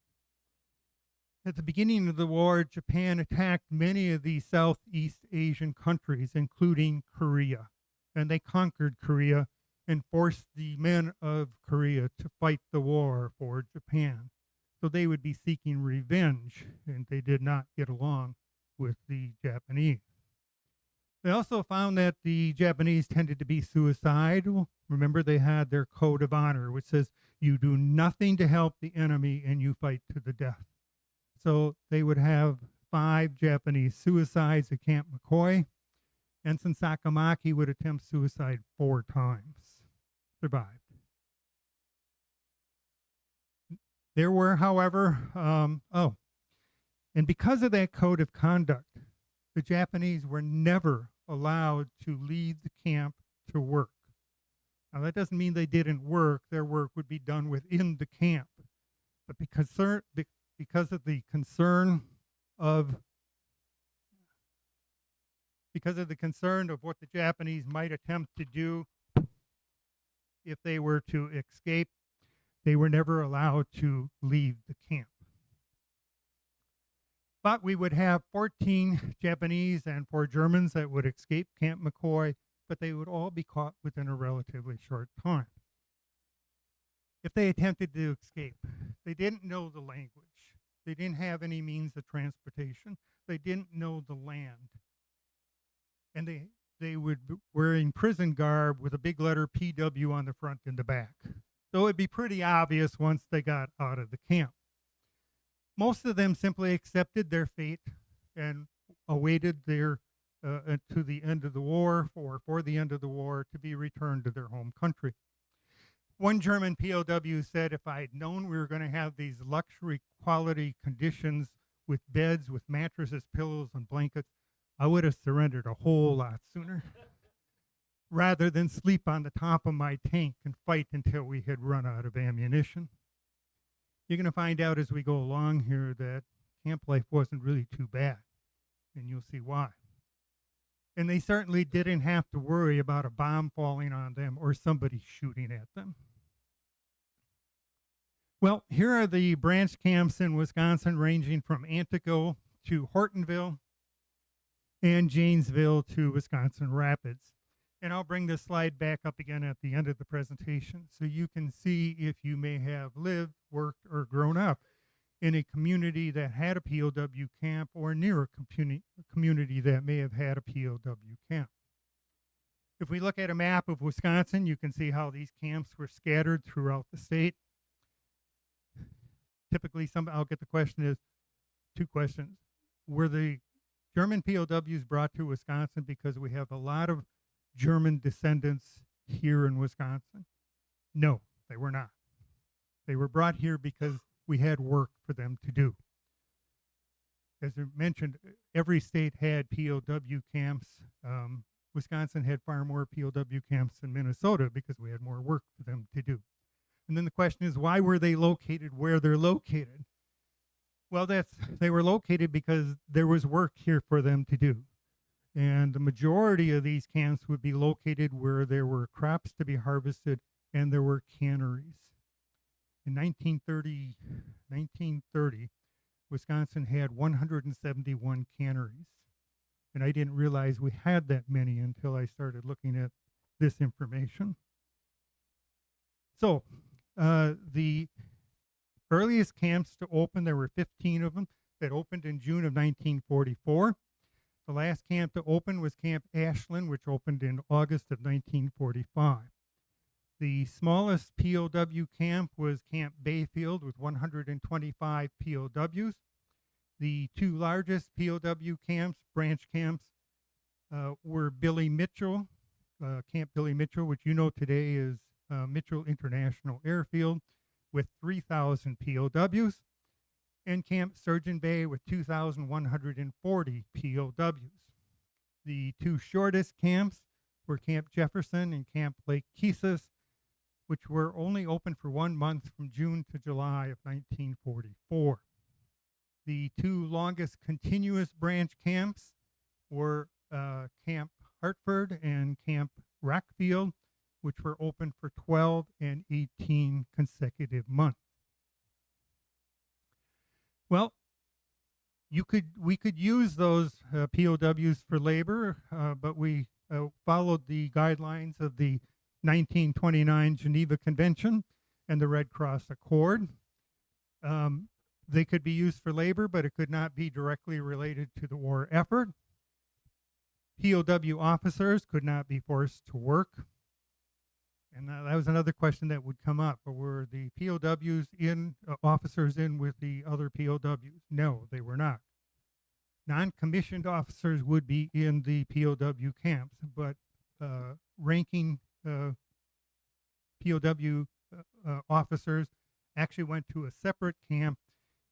At the beginning of the war, Japan attacked many of the Southeast Asian countries, including Korea, and they conquered Korea and forced the men of Korea to fight the war for Japan. So they would be seeking revenge, and they did not get along with the Japanese. They also found that the Japanese tended to be suicidal. Remember, they had their code of honor, which says you do nothing to help the enemy and you fight to the death. So they would have 5 Japanese suicides at Camp McCoy. Ensign Sakamaki would attempt suicide 4 times. Survived. There were, however, and because of that code of conduct, the Japanese were never allowed to leave the camp to work. Now, that doesn't mean they didn't work. Their work would be done within the camp. But because of the concern of what the Japanese might attempt to do if they were to escape, they were never allowed to leave the camp. But we would have 14 Japanese and 4 Germans that would escape Camp McCoy, but they would all be caught within a relatively short time. If they attempted to escape, they didn't know the language. They didn't have any means of transportation. They didn't know the land. And they would be wearing prison garb with a big letter PW on the front and the back. So it'd be pretty obvious once they got out of the camp. Most of them simply accepted their fate and awaited their to the end of the war or for the end of the war to be returned to their home country. One German POW said, if I had known we were going to have these luxury quality conditions with beds, with mattresses, pillows, and blankets, I would have surrendered a whole lot sooner rather than sleep on the top of my tank and fight until we had run out of ammunition. You're going to find out as we go along here that camp life wasn't really too bad, and you'll see why. And they certainly didn't have to worry about a bomb falling on them or somebody shooting at them. Well, here are the branch camps in Wisconsin ranging from Antigo to Hortonville and Janesville to Wisconsin Rapids. And I'll bring this slide back up again at the end of the presentation so you can see if you may have lived, worked, or grown up in a community that had a POW camp or near a community that may have had a POW camp. If we look at a map of Wisconsin, you can see how these camps were scattered throughout the state. Typically, I'll get the question is 2 questions. Were the German POWs brought to Wisconsin because we have a lot of German descendants here in Wisconsin? No, they were not. They were brought here because we had work for them to do. As I mentioned, every state had POW camps. Wisconsin had far more POW camps than Minnesota because we had more work for them to do. And then the question is, why were they located where they're located? Well, they were located because there was work here for them to do. And the majority of these camps would be located where there were crops to be harvested and there were canneries. In 1930, Wisconsin had 171 canneries. And I didn't realize we had that many until I started looking at this information. So, the earliest camps to open, there were 15 of them that opened in June of 1944. The last camp to open was Camp Ashland, which opened in August of 1945. The smallest POW camp was Camp Bayfield with 125 POWs. The two largest POW camps, branch camps, were Billy Mitchell, Camp Billy Mitchell, which you know today is Mitchell International Airfield, with 3,000 POWs, and Camp Surgeon Bay with 2,140 POWs. The two shortest camps were Camp Jefferson and Camp Lake Kesis, which were only open for 1 month from June to July of 1944. The two longest continuous branch camps were Camp Hartford and Camp Rockfield, which were open for 12 and 18 consecutive months. Well, we could use those POWs for labor, but we followed the guidelines of the 1929 Geneva Convention and the Red Cross Accord. They could be used for labor, but it could not be directly related to the war effort. POW officers could not be forced to work. And that was another question that would come up. Were the POWs officers in with the other POWs? No, they were not. Non-commissioned officers would be in the POW camps, but ranking POW officers actually went to a separate camp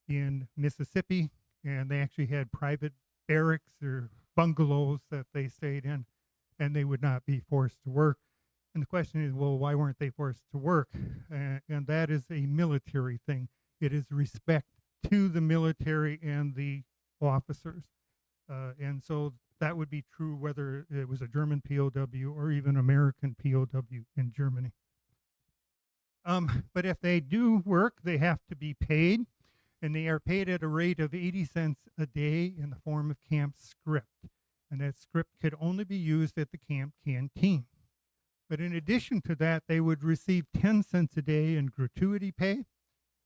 in Mississippi, and they actually had private barracks or bungalows that they stayed in, and they would not be forced to work. And the question is, well, why weren't they forced to work? And that is a military thing. It is respect to the military and the officers. And so that would be true whether it was a German POW or even American POW in Germany. But if they do work, they have to be paid, and they are paid at a rate of 80 cents a day in the form of camp script. And that script could only be used at the camp canteen. But in addition to that, they would receive 10 cents a day in gratuity pay,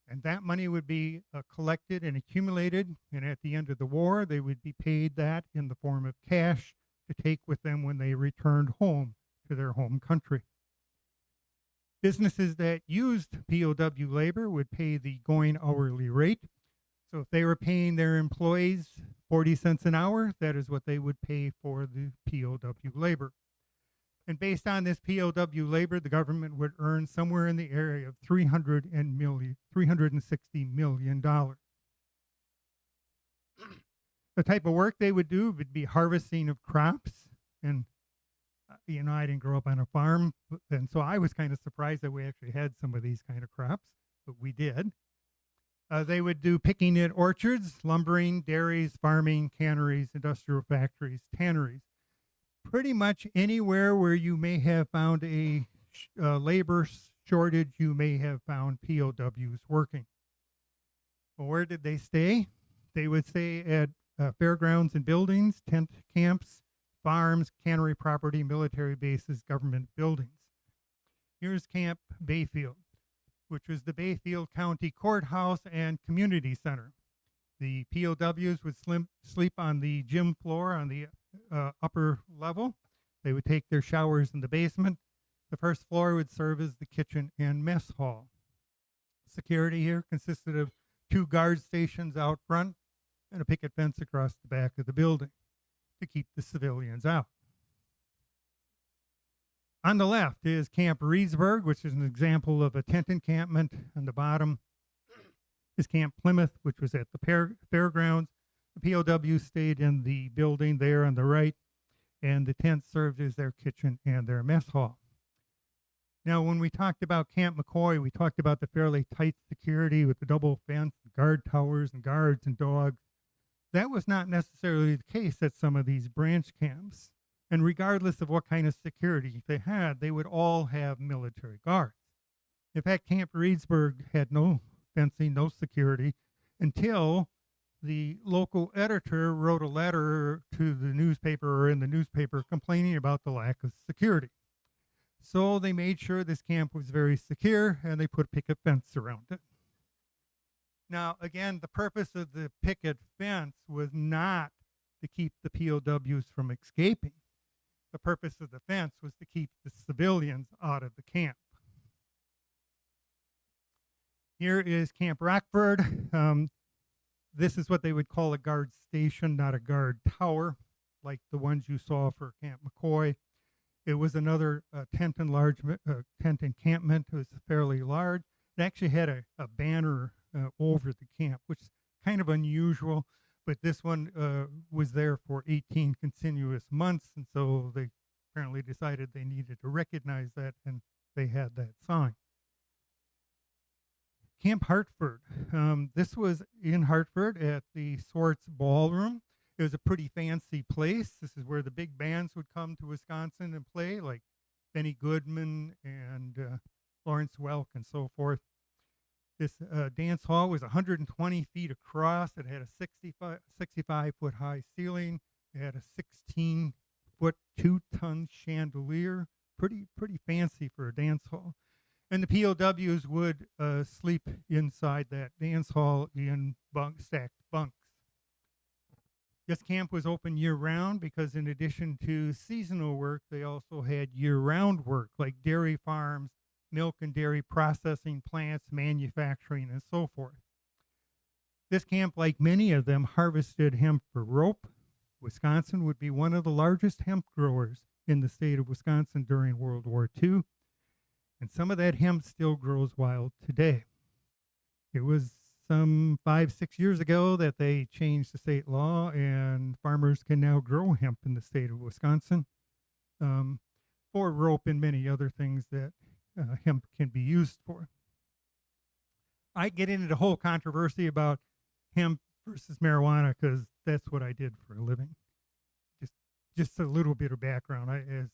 and that money would be collected and accumulated, and at the end of the war, they would be paid that in the form of cash to take with them when they returned home to their home country. Businesses that used POW labor would pay the going hourly rate. So if they were paying their employees 40 cents an hour, that is what they would pay for the POW labor. And based on this POW labor, the government would earn somewhere in the area of $360 million. The type of work they would do would be harvesting of crops. And, I didn't grow up on a farm, and so I was kind of surprised that we actually had some of these kind of crops, but we did. They would do picking at orchards, lumbering, dairies, farming, canneries, industrial factories, tanneries. Pretty much anywhere where you may have found a labor shortage, you may have found POWs working. Well, where did they stay? They would stay at fairgrounds and buildings, tent camps, farms, cannery property, military bases, government buildings. Here's Camp Bayfield, which was the Bayfield County Courthouse and Community Center. The POWs would sleep on the gym floor on the upper level. They would take their showers in the basement. The first floor would serve as the kitchen and mess hall. Security here consisted of 2 guard stations out front and a picket fence across the back of the building to keep the civilians out. On the left is Camp Reedsburg, which is an example of a tent encampment. On the bottom is Camp Plymouth, which was at the fairgrounds. The POWs stayed in the building there on the right, and the tents served as their kitchen and their mess hall. Now, when we talked about Camp McCoy, we talked about the fairly tight security with the double fence, guard towers, and guards and dogs. That was not necessarily the case at some of these branch camps. And regardless of what kind of security they had, they would all have military guards. In fact, Camp Reedsburg had no fencing, no security, until the local editor wrote a letter to the newspaper or in the newspaper complaining about the lack of security. So they made sure this camp was very secure and they put a picket fence around it. Now, again, the purpose of the picket fence was not to keep the POWs from escaping. The purpose of the fence was to keep the civilians out of the camp. Here is Camp Rockford. This is what they would call a guard station, not a guard tower, like the ones you saw for Camp McCoy. It was another tent encampment. It was fairly large. It actually had a banner over the camp, which is kind of unusual, but this one was there for 18 continuous months, and so they apparently decided they needed to recognize that, and they had that sign. Camp Hartford. This was in Hartford at the Swartz Ballroom. It was a pretty fancy place. This is where the big bands would come to Wisconsin and play, like Benny Goodman and Lawrence Welk and so forth. This dance hall was 120 feet across. It had a 65-foot high ceiling. It had a 16-foot, 2-ton chandelier. Pretty fancy for a dance hall. And the POWs would sleep inside that dance hall in stacked bunks. This camp was open year-round because in addition to seasonal work, they also had year-round work like dairy farms, milk and dairy processing plants, manufacturing, and so forth. This camp, like many of them, harvested hemp for rope. Wisconsin would be one of the largest hemp growers in the state of Wisconsin during World War II, and some of that hemp still grows wild today. It was some 5-6 years ago that they changed the state law, and farmers can now grow hemp in the state of Wisconsin for rope and many other things that hemp can be used for. I get into the whole controversy about hemp versus marijuana because that's what I did for a living. Just a little bit of background. As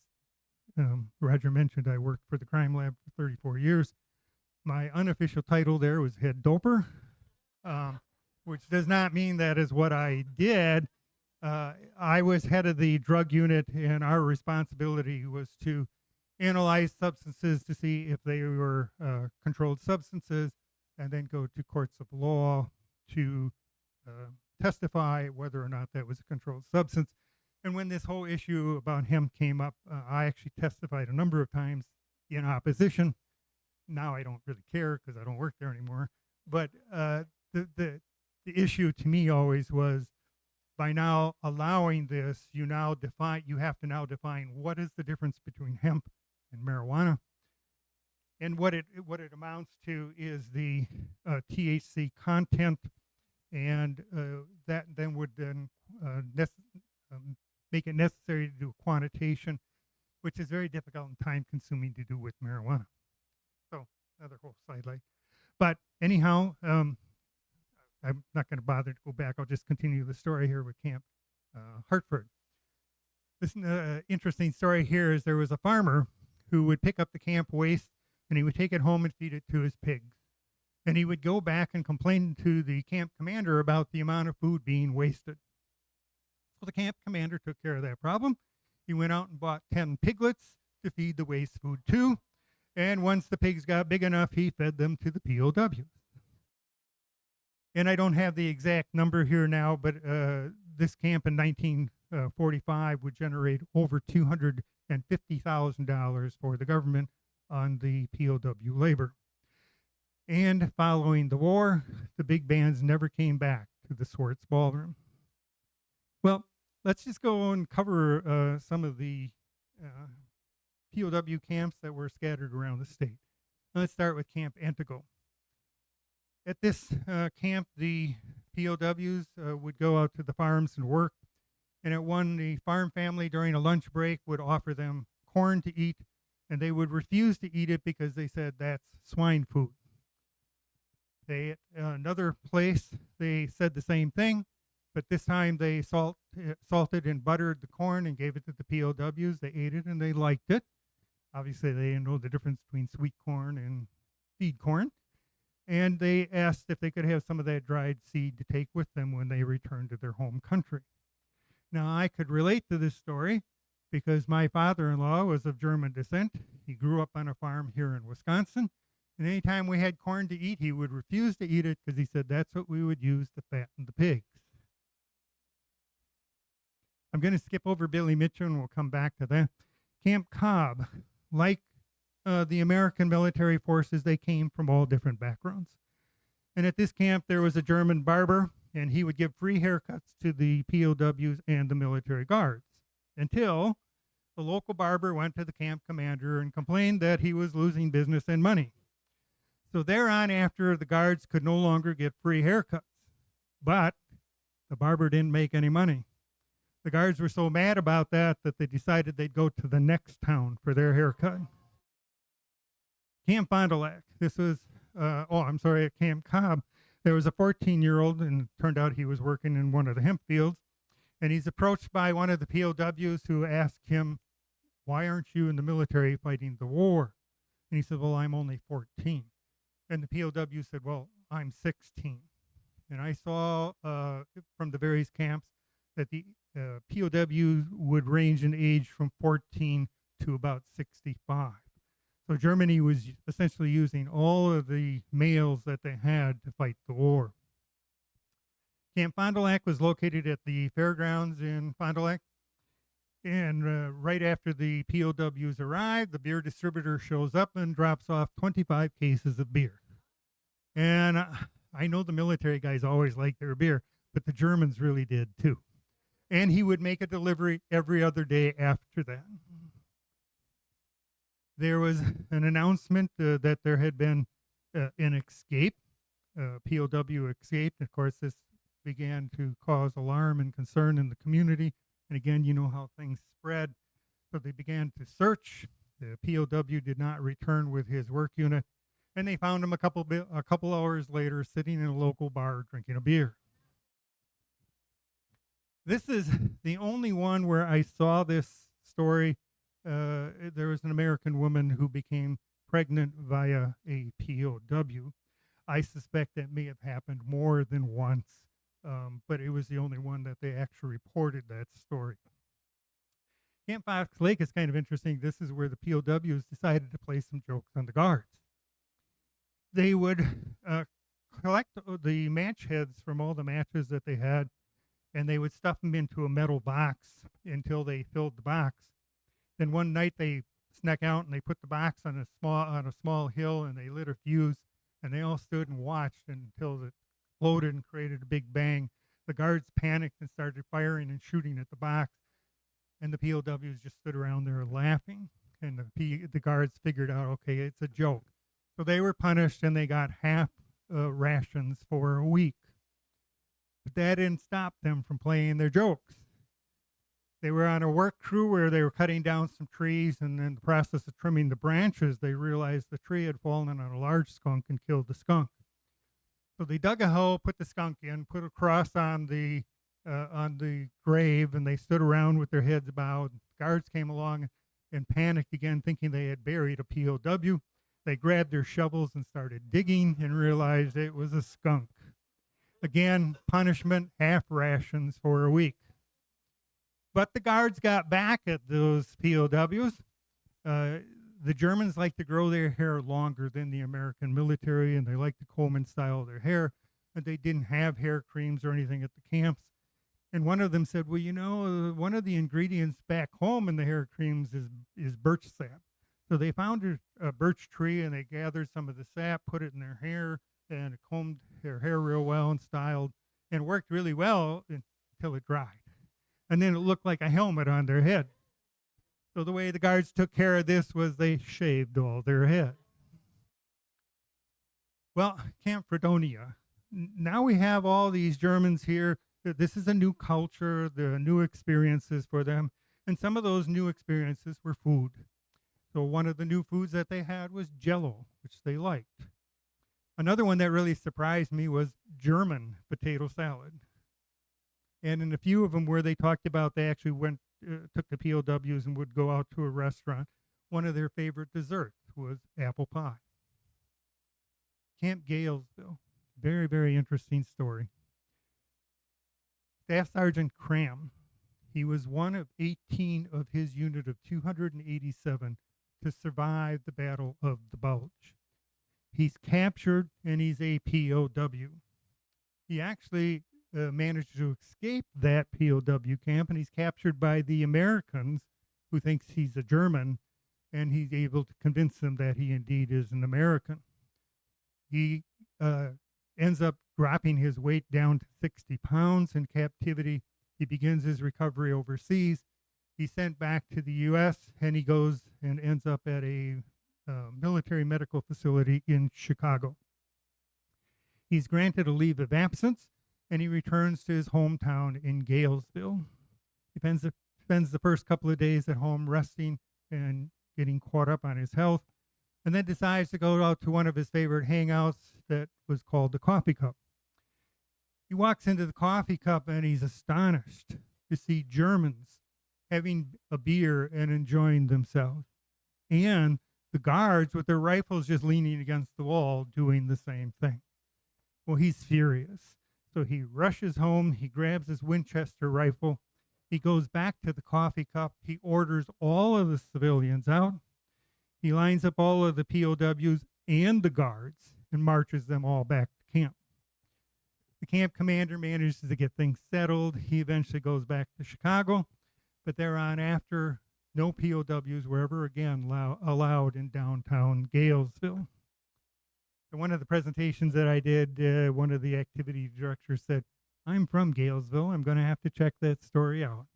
Roger mentioned, I worked for the crime lab for 34 years. My unofficial title there was head doper, which does not mean that is what I did. I was head of the drug unit, and our responsibility was to analyze substances to see if they were controlled substances, and then go to courts of law to testify whether or not that was a controlled substance. And when this whole issue about hemp came up, I actually testified a number of times in opposition. Now I don't really care because I don't work there anymore. But the issue to me always was, by now allowing this, you have to now define what is the difference between hemp and marijuana. And what it amounts to is the THC content, and that then would make it necessary to do a quantitation, which is very difficult and time consuming to do with marijuana. So another whole sidelight. But anyhow, I'm not going to bother to go back. I'll just continue the story here with Camp Hartford. This interesting story here is there was a farmer who would pick up the camp waste and he would take it home and feed it to his pigs. And he would go back and complain to the camp commander about the amount of food being wasted. So the camp commander took care of that problem. He went out and bought 10 piglets to feed the waste food to. And once the pigs got big enough, he fed them to the POWs. And I don't have the exact number here now, but this camp in 1945 would generate over $250,000 for the government on the POW labor. And following the war, the big bands never came back to the Swartz Ballroom. Well, let's just go and cover some of the POW camps that were scattered around the state. Let's start with Camp Antigo. At this camp, the POWs would go out to the farms and work. And at one, the farm family during a lunch break would offer them corn to eat and they would refuse to eat it because they said that's swine food. They another place they said the same thing, but this time they salted and buttered the corn and gave it to the POWs. They ate it and they liked it. Obviously, they didn't know the difference between sweet corn and feed corn. And they asked if they could have some of that dried seed to take with them when they returned to their home country. Now, I could relate to this story because my father-in-law was of German descent. He grew up on a farm here in Wisconsin. And anytime we had corn to eat, he would refuse to eat it because he said that's what we would use to fatten the pigs. I'm going to skip over Billy Mitchell and we'll come back to that. Camp Cobb, like the American military forces, they came from all different backgrounds. And at this camp, there was a German barber, and he would give free haircuts to the POWs and the military guards until the local barber went to the camp commander and complained that he was losing business and money. So thereon after, the guards could no longer get free haircuts, but the barber didn't make any money. The guards were so mad about that that they decided they'd go to the next town for their haircut. Camp Fond du Lac. This was, at Camp Cobb. There was a 14-year-old, and it turned out he was working in one of the hemp fields, and he's approached by one of the POWs who asked him, "Why aren't you in the military fighting the war?" And he said, "Well, I'm only 14. And the POW said, "Well, I'm 16. And I saw from the various camps that the POW would range in age from 14 to about 65. So Germany was essentially using all of the males that they had to fight the war. Camp Fond du Lac was located at the fairgrounds in Fond du Lac. And right after the POWs arrived, the beer distributor shows up and drops off 25 cases of beer. And I know the military guys always liked their beer, but the Germans really did too. And he would make a delivery every other day after that. There was an announcement that there had been an escape, POW escaped. Of course, this began to cause alarm and concern in the community. And again, you know how things spread. So they began to search. The POW did not return with his work unit. And they found him a couple hours later sitting in a local bar drinking a beer. This is the only one where I saw this story. There was an American woman who became pregnant via a POW. I suspect that may have happened more than once, but it was the only one that they actually reported that story. Camp Fox Lake is kind of interesting. This is where the POWs decided to play some jokes on the guards. They would collect the match heads from all the matches that they had, and they would stuff them into a metal box until they filled the box. Then one night they snuck out and they put the box on a small hill and they lit a fuse, and they all stood and watched until it exploded and created a big bang. The guards panicked and started firing and shooting at the box, and the POWs just stood around there laughing. And the guards figured out, okay, it's a joke. So they were punished and they got half rations for a week. But that didn't stop them from playing their jokes. They were on a work crew where they were cutting down some trees, and in the process of trimming the branches, they realized the tree had fallen on a large skunk and killed the skunk. So they dug a hole, put the skunk in, put a cross on the grave, and they stood around with their heads bowed. Guards came along and panicked again, thinking they had buried a POW. They grabbed their shovels and started digging and realized it was a skunk. Again, punishment, half rations for a week. But the guards got back at those POWs. The Germans like to grow their hair longer than the American military, and they like to comb and style their hair. And they didn't have hair creams or anything at the camps. And one of them said, well, you know, one of the ingredients back home in the hair creams is birch sap. So they found a birch tree and they gathered some of the sap, put it in their hair, and combed their hair real well and styled, and worked really well until it dried. And then it looked like a helmet on their head. So the way the guards took care of this was they shaved all their head. Well, Camp Fredonia. Now we have all these Germans here. This is a new culture, the new experiences for them. And some of those new experiences were food. So one of the new foods that they had was Jello, which they liked. Another one that really surprised me was German potato salad. And in a few of them where they talked about they actually took the POWs and would go out to a restaurant, one of their favorite desserts was apple pie. Camp Galesville, very, very interesting story. Staff Sergeant Cram, he was one of 18 of his unit of 287 to survive the Battle of the Bulge. He's captured and he's a POW. He actually managed to escape that POW camp, and he's captured by the Americans who thinks he's a German, and he's able to convince them that he indeed is an American. He ends up dropping his weight down to 60 pounds in captivity. He begins his recovery overseas. He's sent back to the U.S., and he goes and ends up at a military medical facility in Chicago. He's granted a leave of absence, and he returns to his hometown in Galesville. He spends the first couple of days at home resting and getting caught up on his health, and then decides to go out to one of his favorite hangouts that was called the Coffee Cup. He walks into the Coffee Cup, and he's astonished to see Germans having a beer and enjoying themselves, and the guards with their rifles just leaning against the wall doing the same thing. Well, he's furious. So he rushes home, he grabs his Winchester rifle, he goes back to the Coffee Cup, he orders all of the civilians out, he lines up all of the POWs and the guards and marches them all back to camp. The camp commander manages to get things settled. He eventually goes back to Chicago, but thereon after, no POWs were ever again allowed in downtown Galesville. So one of the presentations that I did, one of the activity directors said, "I'm from Galesville. I'm going to have to check that story out."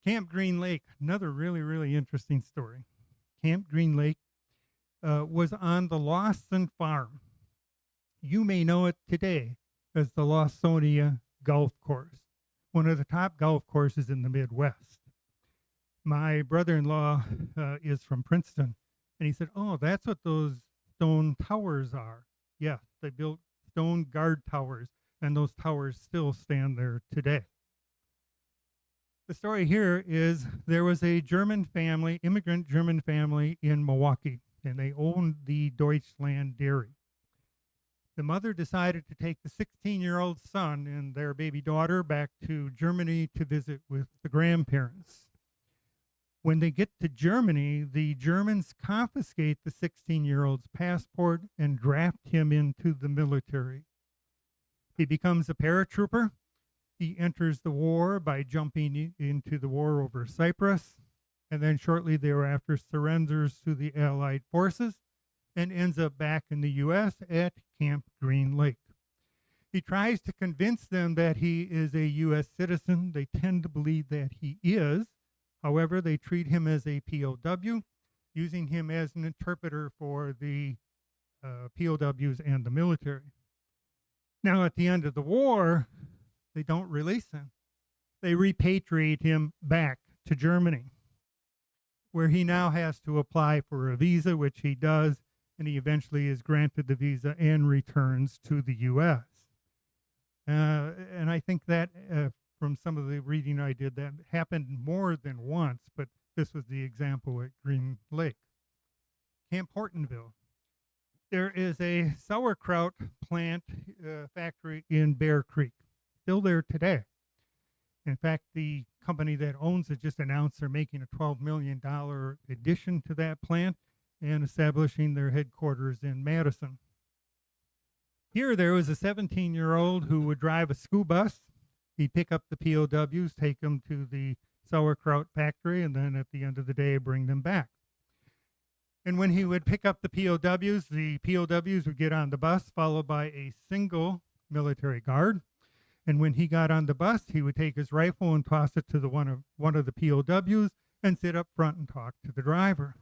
Camp Green Lake, another really, really interesting story. Camp Green Lake was on the Lawson Farm. You may know it today as the Lawsonia Golf Course, one of the top golf courses in the Midwest. My brother-in-law is from Princeton, and he said, "Oh, that's what those stone towers are." Yes, they built stone guard towers, and those towers still stand there today. The story here is there was a German family, immigrant German family in Milwaukee, and they owned the Deutschland Dairy. The mother decided to take the 16-year-old son and their baby daughter back to Germany to visit with the grandparents. When they get to Germany, the Germans confiscate the 16-year-old's passport and draft him into the military. He becomes a paratrooper. He enters the war by jumping into the war over Cyprus, and then shortly thereafter surrenders to the Allied forces and ends up back in the U.S. at Camp Green Lake. He tries to convince them that he is a U.S. citizen. They tend to believe that he is. However, they treat him as a POW, using him as an interpreter for the POWs and the military. Now, at the end of the war, they don't release him. They repatriate him back to Germany, where he now has to apply for a visa, which he does, and he eventually is granted the visa and returns to the U.S. And I think that from some of the reading I did, that happened more than once, but this was the example at Green Lake. Camp Hortonville. There is a sauerkraut plant factory in Bear Creek, still there today. In fact, the company that owns it just announced they're making a $12 million addition to that plant and establishing their headquarters in Madison. Here, there was a 17-year-old who would drive a school bus. He'd pick up the POWs, take them to the sauerkraut factory, and then at the end of the day, bring them back. And when he would pick up the POWs would get on the bus, followed by a single military guard. And when he got on the bus, he would take his rifle and toss it to one of the POWs and sit up front and talk to the driver.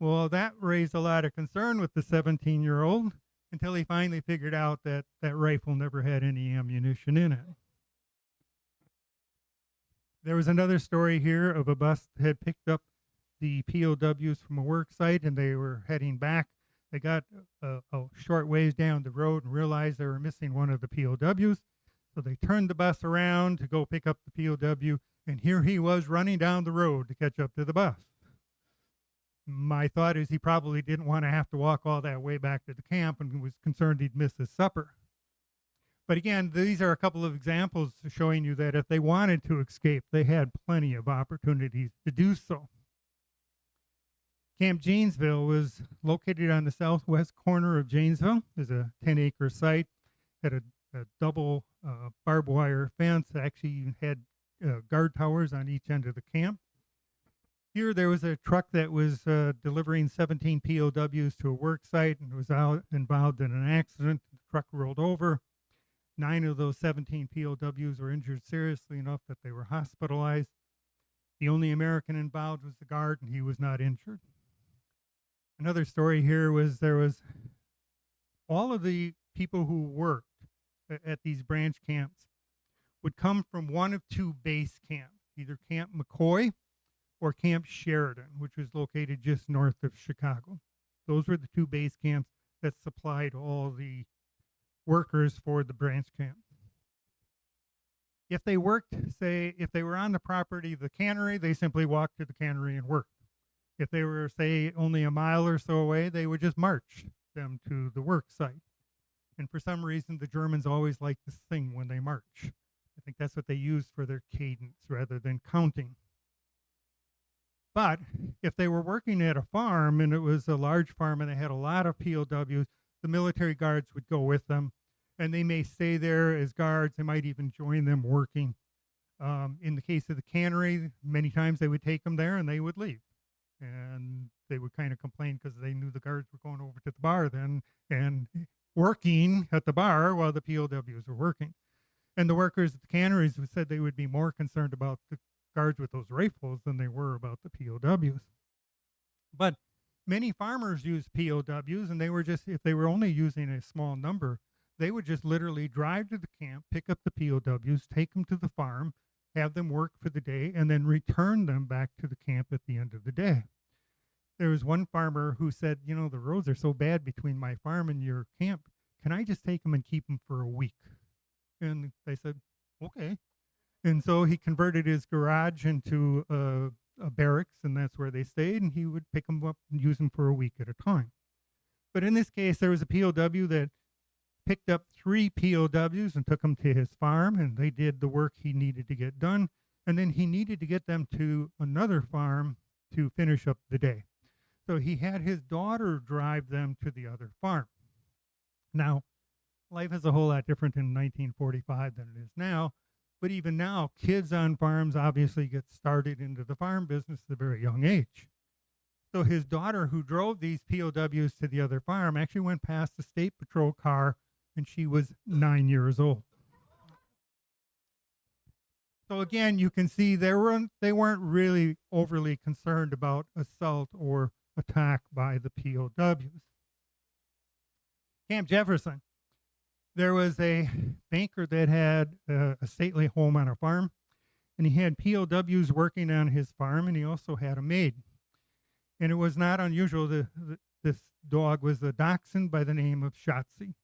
Well, that raised a lot of concern with the 17-year-old until he finally figured out that that rifle never had any ammunition in it. There was another story here of a bus that had picked up the POWs from a work site and they were heading back. They got a short ways down the road and realized they were missing one of the POWs. So they turned the bus around to go pick up the POW, and here he was running down the road to catch up to the bus. My thought is he probably didn't want to have to walk all that way back to the camp and was concerned he'd miss his supper. But again, these are a couple of examples showing you that if they wanted to escape, they had plenty of opportunities to do so. Camp Janesville was located on the southwest corner of Janesville. There's a 10-acre site, had a double barbed wire fence. Actually had guard towers on each end of the camp. Here there was a truck that was delivering 17 POWs to a work site and was involved in an accident. The truck rolled over. 9 of those 17 POWs were injured seriously enough that they were hospitalized. The only American involved was the guard, and he was not injured. Another story here was there was all of the people who worked at these branch camps would come from one of two base camps, either Camp McCoy or Camp Sheridan, which was located just north of Chicago. Those were the two base camps that supplied all the workers for the branch camp. If they worked, say, if they were on the property of the cannery, they simply walked to the cannery and worked. If they were, say, only a mile or so away, they would just march them to the work site. And for some reason, the Germans always like to sing when they march. I think that's what they used for their cadence rather than counting. But if they were working at a farm and it was a large farm and they had a lot of POWs, the military guards would go with them, and they may stay there as guards. They might even join them working. In the case of the cannery, many times they would take them there and they would leave. And they would kind of complain because they knew the guards were going over to the bar then and working at the bar while the POWs were working. And the workers at the canneries said they would be more concerned about the guards with those rifles than they were about the POWs. But many farmers used POWs, and they were just, if they were only using a small number, they would just literally drive to the camp, pick up the POWs, take them to the farm, have them work for the day, and then return them back to the camp at the end of the day. There was one farmer who said, you know, the roads are so bad between my farm and your camp. Can I just take them and keep them for a week? And they said, okay. And so he converted his garage into a barracks, and that's where they stayed, and he would pick them up and use them for a week at a time. But in this case, there was a POW that picked up 3 POWs and took them to his farm, and they did the work he needed to get done, and then he needed to get them to another farm to finish up the day. So he had his daughter drive them to the other farm. Now, life is a whole lot different in 1945 than it is now, but even now, kids on farms obviously get started into the farm business at a very young age. So his daughter, who drove these POWs to the other farm, actually went past the state patrol car, and she was 9 years old. So again, you can see they weren't really overly concerned about assault or attack by the POWs. Camp Jefferson, there was a banker that had a stately home on a farm, and he had POWs working on his farm, and he also had a maid. And it was not unusual. This dog was a dachshund by the name of Shotzi.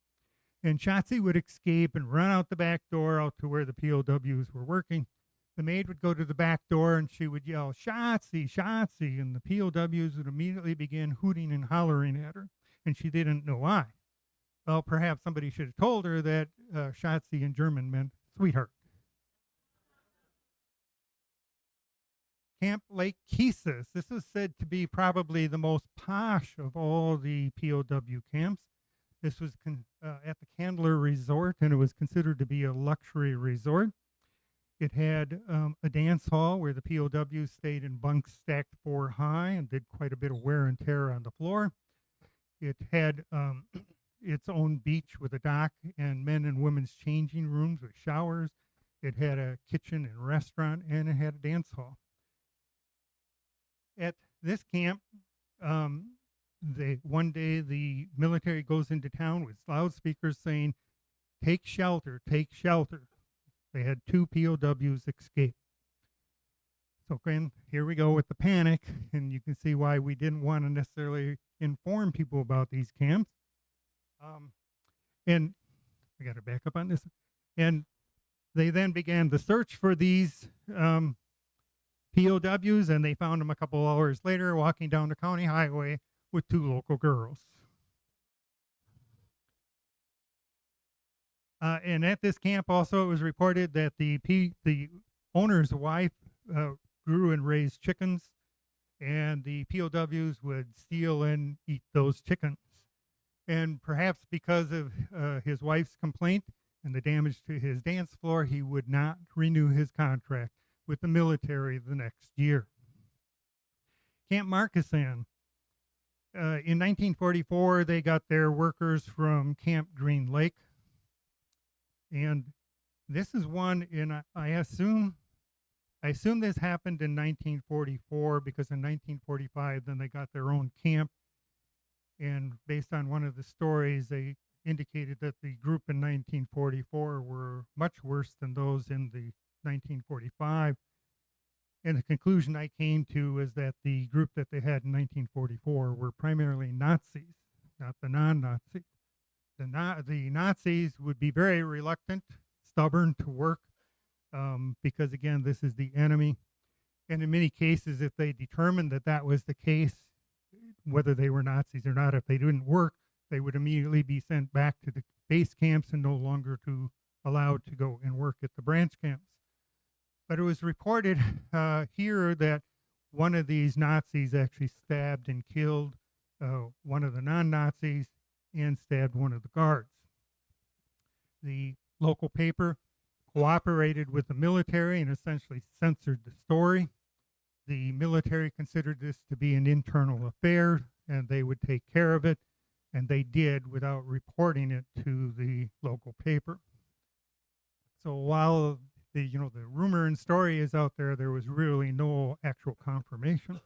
And Shotzi would escape and run out the back door out to where the POWs were working. The maid would go to the back door and she would yell, "Shotzi, Shotzi," and the POWs would immediately begin hooting and hollering at her, and she didn't know why. Well, perhaps somebody should have told her that Shotzi in German meant sweetheart. Camp Lake Kesis. This is said to be probably the most posh of all the POW camps. This was at the Candler Resort, and it was considered to be a luxury resort. It had a dance hall where the POWs stayed in bunks stacked 4 high and did quite a bit of wear and tear on the floor. It had its own beach with a dock and men and women's changing rooms with showers. It had a kitchen and restaurant, and it had a dance hall. At this camp, one day the military goes into town with loudspeakers saying, "Take shelter, take shelter." They had 2 POWs escape. So again, here we go with the panic, and you can see why we didn't want to necessarily inform people about these camps. And I got to back up on this. And they then began the search for these POWs, and they found them a couple hours later walking down the county highway with two local girls. And at this camp, also, it was reported that the owner's wife grew and raised chickens, and the POWs would steal and eat those chickens. And perhaps because of his wife's complaint and the damage to his dance floor, he would not renew his contract with the military the next year. Camp Markesan. In 1944, they got their workers from Camp Green Lake. And this is one in, I assume this happened in 1944, because in 1945, then they got their own camp. And based on one of the stories, they indicated that the group in 1944 were much worse than those in the 1945. And the conclusion I came to is that the group that they had in 1944 were primarily Nazis, not the non-Nazis. The Nazis would be very reluctant, stubborn to work, because, again, this is the enemy. And in many cases, if they determined that that was the case, whether they were Nazis or not, if they didn't work, they would immediately be sent back to the base camps and no longer allowed to go and work at the branch camps. But it was reported here that one of these Nazis actually stabbed and killed one of the non-Nazis and stabbed one of the guards. The local paper cooperated with the military and essentially censored the story. The military considered this to be an internal affair, and they would take care of it, and they did without reporting it to the local paper. So while the rumor and story is out there, there was really no actual confirmation,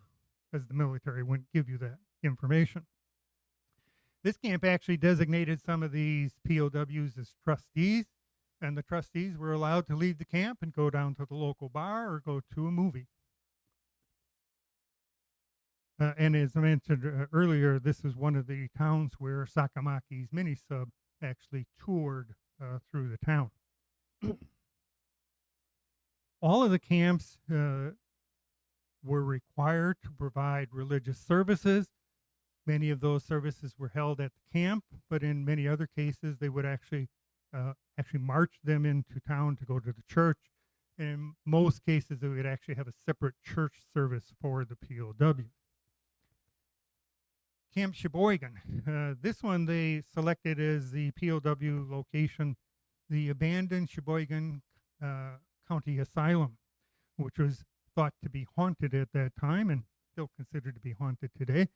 because the military wouldn't give you that information. This camp actually designated some of these POWs as trustees, and the trustees were allowed to leave the camp and go down to the local bar or go to a movie. And as I mentioned earlier, this is one of the towns where Sakamaki's mini-sub actually toured through the town. All of the camps were required to provide religious services. Many of those services were held at the camp, but in many other cases, they would actually march them into town to go to the church. And in most cases, they would actually have a separate church service for the POW. Camp Sheboygan. This one they selected as the POW location, the abandoned Sheboygan County Asylum, which was thought to be haunted at that time and still considered to be haunted today.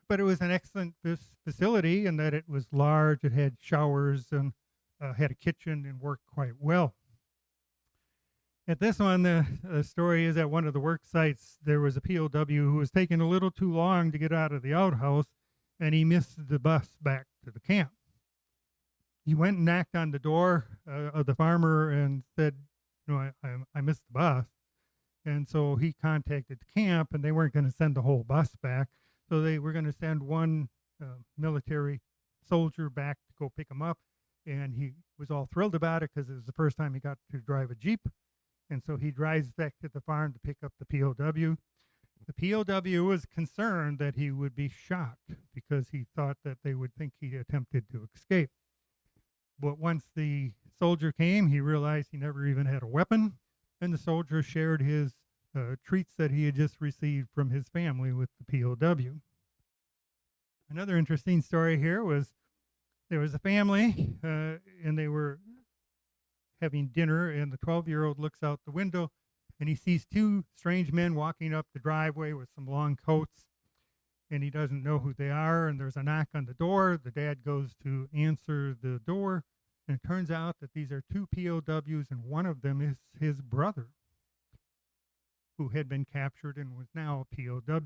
But it was an excellent facility in that it was large, it had showers, and had a kitchen, and worked quite well. At this one, the story is at one of the work sites, there was a POW who was taking a little too long to get out of the outhouse, and he missed the bus back to the camp. He went and knocked on the door of the farmer and said, I missed the bus. And so he contacted the camp, and they weren't going to send the whole bus back. So they were going to send one military soldier back to go pick him up. And he was all thrilled about it because it was the first time he got to drive a Jeep. And so he drives back to the farm to pick up the POW. The POW was concerned that he would be shot because he thought that they would think he attempted to escape. But once the soldier came, he realized he never even had a weapon, and the soldier shared his treats that he had just received from his family with the POW. Another interesting story here was there was a family, and they were having dinner, and the 12-year-old looks out the window, and he sees two strange men walking up the driveway with some long coats, and he doesn't know who they are, and there's a knock on the door. The dad goes to answer the door, and it turns out that these are two POWs, and one of them is his brother, who had been captured and was now a POW.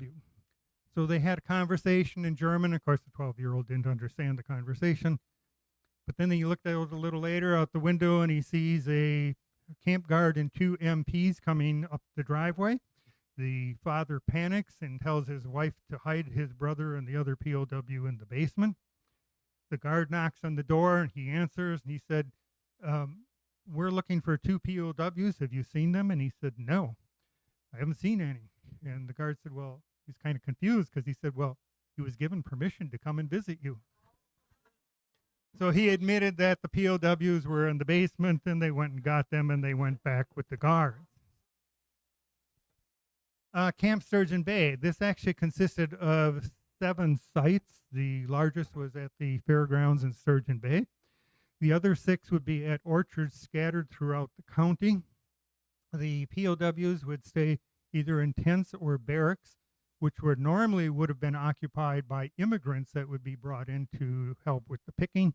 So they had a conversation in German. Of course, the 12-year-old didn't understand the conversation. But then he looked out a little later out the window, and he sees a camp guard and two MPs coming up the driveway. And he The father panics and tells his wife to hide his brother and the other POW in the basement. The guard knocks on the door and he answers and he said, we're looking for two POWs. Have you seen them? And he said, no, I haven't seen any. And the guard said, well, he's kind of confused because he said, well, he was given permission to come and visit you. So he admitted that the POWs were in the basement and they went and got them and they went back with the guards. Camp Sturgeon Bay. This actually consisted of 7 sites. The largest was at the fairgrounds in Sturgeon Bay. The other 6 would be at orchards scattered throughout the county. The POWs would stay either in tents or barracks, which normally would have been occupied by immigrants that would be brought in to help with the picking.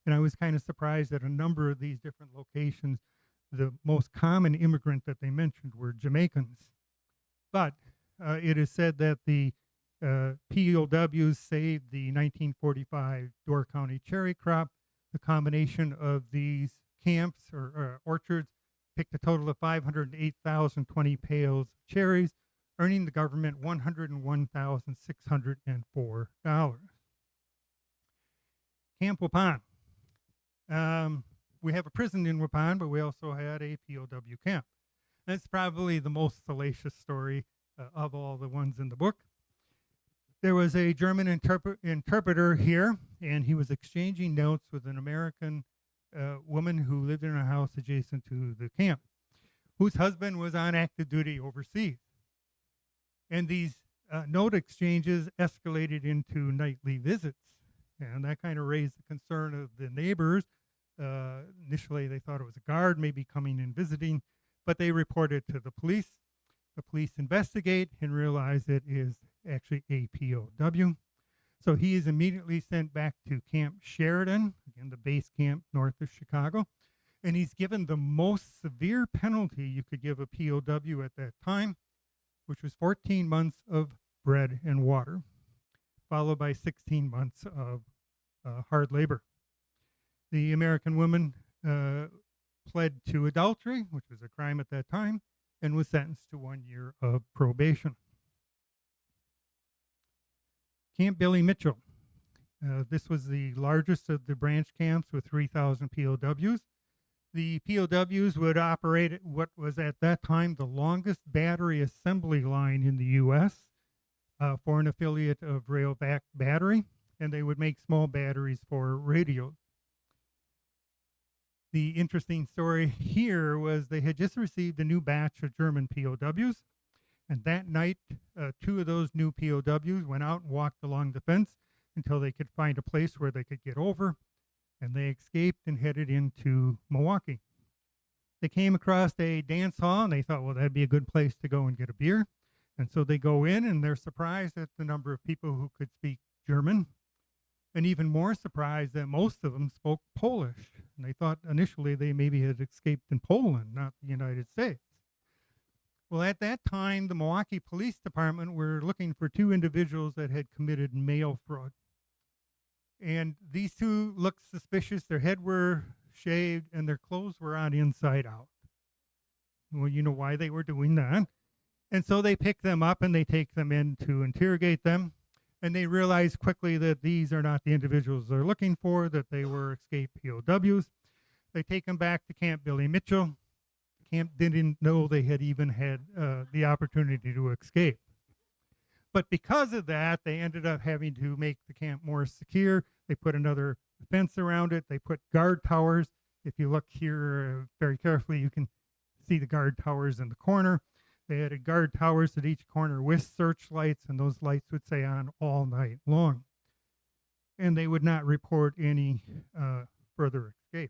And I was kind of surprised at a number of these different locations. The most common immigrant that they mentioned were Jamaicans. But it is said that the POWs saved the 1945 Door County cherry crop. The combination of these camps or orchards picked a total of 508,020 pails of cherries, earning the government $101,604. Camp Waupun. We have a prison in Waupun, but we also had a POW camp. That's probably the most salacious story of all the ones in the book. There was a German interpreter here, and he was exchanging notes with an American woman who lived in a house adjacent to the camp, whose husband was on active duty overseas. And these note exchanges escalated into nightly visits, and that kind of raised the concern of the neighbors. Initially, they thought it was a guard maybe coming and visiting, but they reported to the police. The police investigate and realize it is actually a POW. So he is immediately sent back to Camp Sheridan, again, the base camp north of Chicago, and he's given the most severe penalty you could give a POW at that time, which was 14 months of bread and water, followed by 16 months of hard labor. The American woman pled to adultery, which was a crime at that time, and was sentenced to 1 year of probation. Camp Billy Mitchell. This was the largest of the branch camps with 3,000 POWs. The POWs would operate at what was at that time the longest battery assembly line in the U.S. For an affiliate of Rayovac Battery, and they would make small batteries for radios. The interesting story here was they had just received a new batch of German POWs, and that night, 2 of those new POWs went out and walked along the fence until they could find a place where they could get over, and they escaped and headed into Milwaukee. They came across a dance hall, and they thought, well, that'd be a good place to go and get a beer. And so they go in, and they're surprised at the number of people who could speak German, and even more surprised that most of them spoke Polish. And they thought initially they maybe had escaped in Poland, not the United States. Well, at that time, the Milwaukee Police Department were looking for 2 individuals that had committed mail fraud. And these 2 looked suspicious. Their head were shaved, and their clothes were on inside out. Well, you know why they were doing that. And so they pick them up, and they take them in to interrogate them. And they realize quickly that these are not the individuals they're looking for, that they were escaped POWs. They take them back to Camp Billy Mitchell. Camp didn't know they had even had the opportunity to escape. But because of that, they ended up having to make the camp more secure. They put another fence around it. They put guard towers. If you look here very carefully, you can see the guard towers in the corner. They added guard towers at each corner with searchlights, and those lights would stay on all night long. And they would not report any further escape.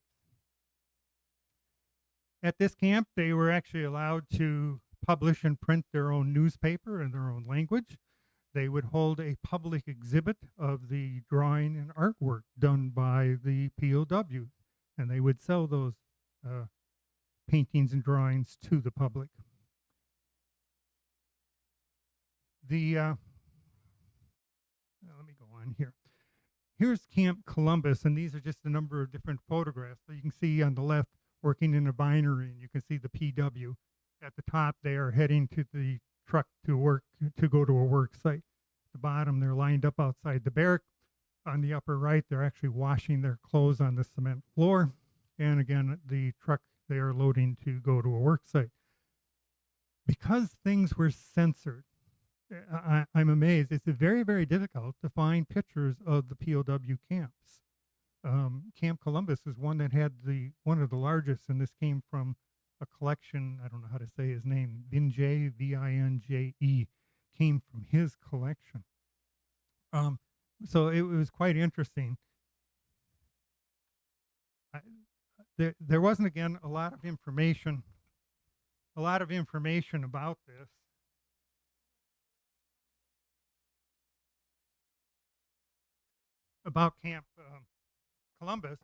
At this camp, they were actually allowed to publish and print their own newspaper in their own language. They would hold a public exhibit of the drawing and artwork done by the POWs, and they would sell those paintings and drawings to the public. Let me go on here. Here's Camp Columbus, and these are just a number of different photographs. So you can see on the left, working in a binary, and you can see the PW. At the top, they are heading to the truck to go to a work site. At the bottom, they're lined up outside the barrack. On the upper right, they're actually washing their clothes on the cement floor. And again, the truck they are loading to go to a work site. Because things were censored, I'm amazed. It's very, very difficult to find pictures of the POW camps. Camp Columbus is one that had one of the largest, and this came from a collection. I don't know how to say his name. Vinje, Vinje, came from his collection. So it was quite interesting. There wasn't, again, a lot of information about this. About Camp Columbus,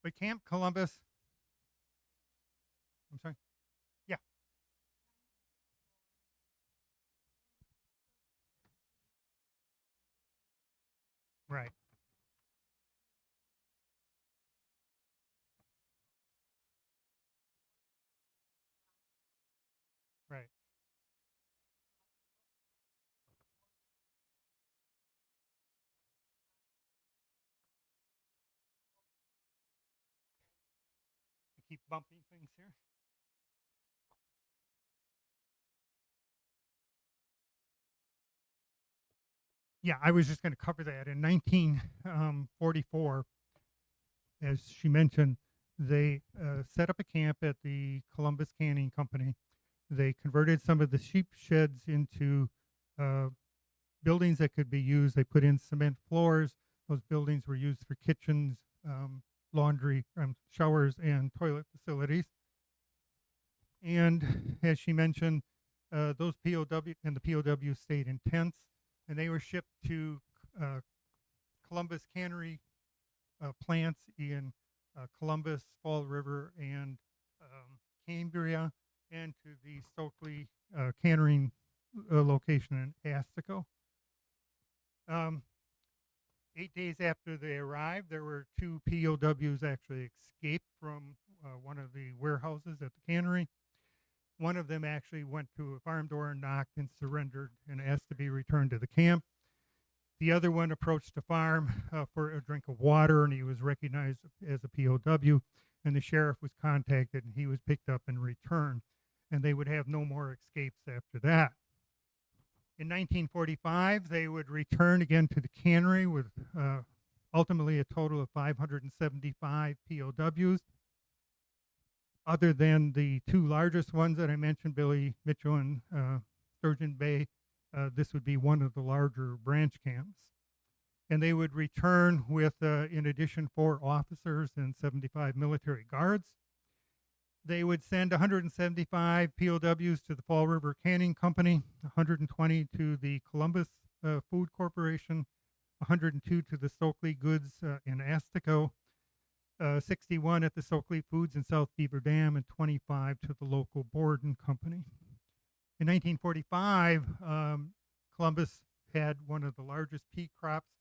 but Camp Columbus, I'm sorry, yeah, right, right. I keep bumping things here. Yeah, I was just going to cover that. In 1944, as she mentioned, they set up a camp at the Columbus Canning Company. They converted some of the sheep sheds into buildings that could be used. They put in cement floors. Those buildings were used for kitchens, laundry, showers, and toilet facilities. And as she mentioned, those POW and the POW stayed in tents, and they were shipped to Columbus cannery plants in Columbus, Fall River, and Cambria, and to the Stokely cannering location in Astico. 8 days after they arrived, there were 2 POWs actually escaped from one of the warehouses at the cannery. One of them actually went to a farm door and knocked and surrendered and asked to be returned to the camp. The other one approached the farm for a drink of water, and he was recognized as a POW, and the sheriff was contacted, and he was picked up and returned, and they would have no more escapes after that. In 1945, they would return again to the cannery with ultimately a total of 575 POWs. Other than the 2 largest ones that I mentioned, Billy Mitchell and Sturgeon Bay, this would be one of the larger branch camps. And they would return with, in addition, 4 officers and 75 military guards. They would send 175 POWs to the Fall River Canning Company, 120 to the Columbus Food Corporation, 102 to the Stokely Goods in Astico, 61 at the Stokely Foods in South Beaver Dam, and 25 to the local Borden Company. In 1945, Columbus had one of the largest pea crops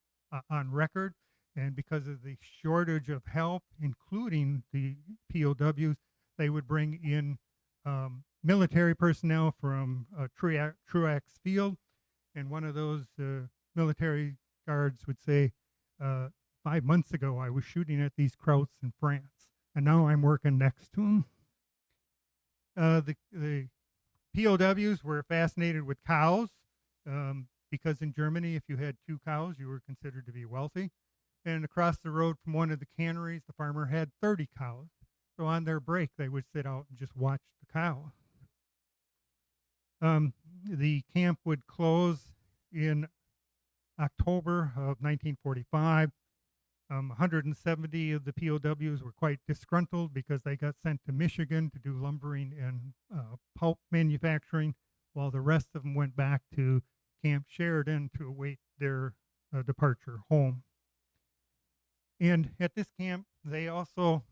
on record, and because of the shortage of help, including the POWs, they would bring in military personnel from Truax Field, and one of those military guards would say, 5 months ago, I was shooting at these krauts in France, and now I'm working next to them. The POWs were fascinated with cows because in Germany, if you had 2 cows, you were considered to be wealthy. And across the road from one of the canneries, the farmer had 30 cows. So on their break, they would sit out and just watch the cow. The camp would close in October of 1945. 170 of the POWs were quite disgruntled because they got sent to Michigan to do lumbering and pulp manufacturing, while the rest of them went back to Camp Sheridan to await their departure home. And at this camp, they also,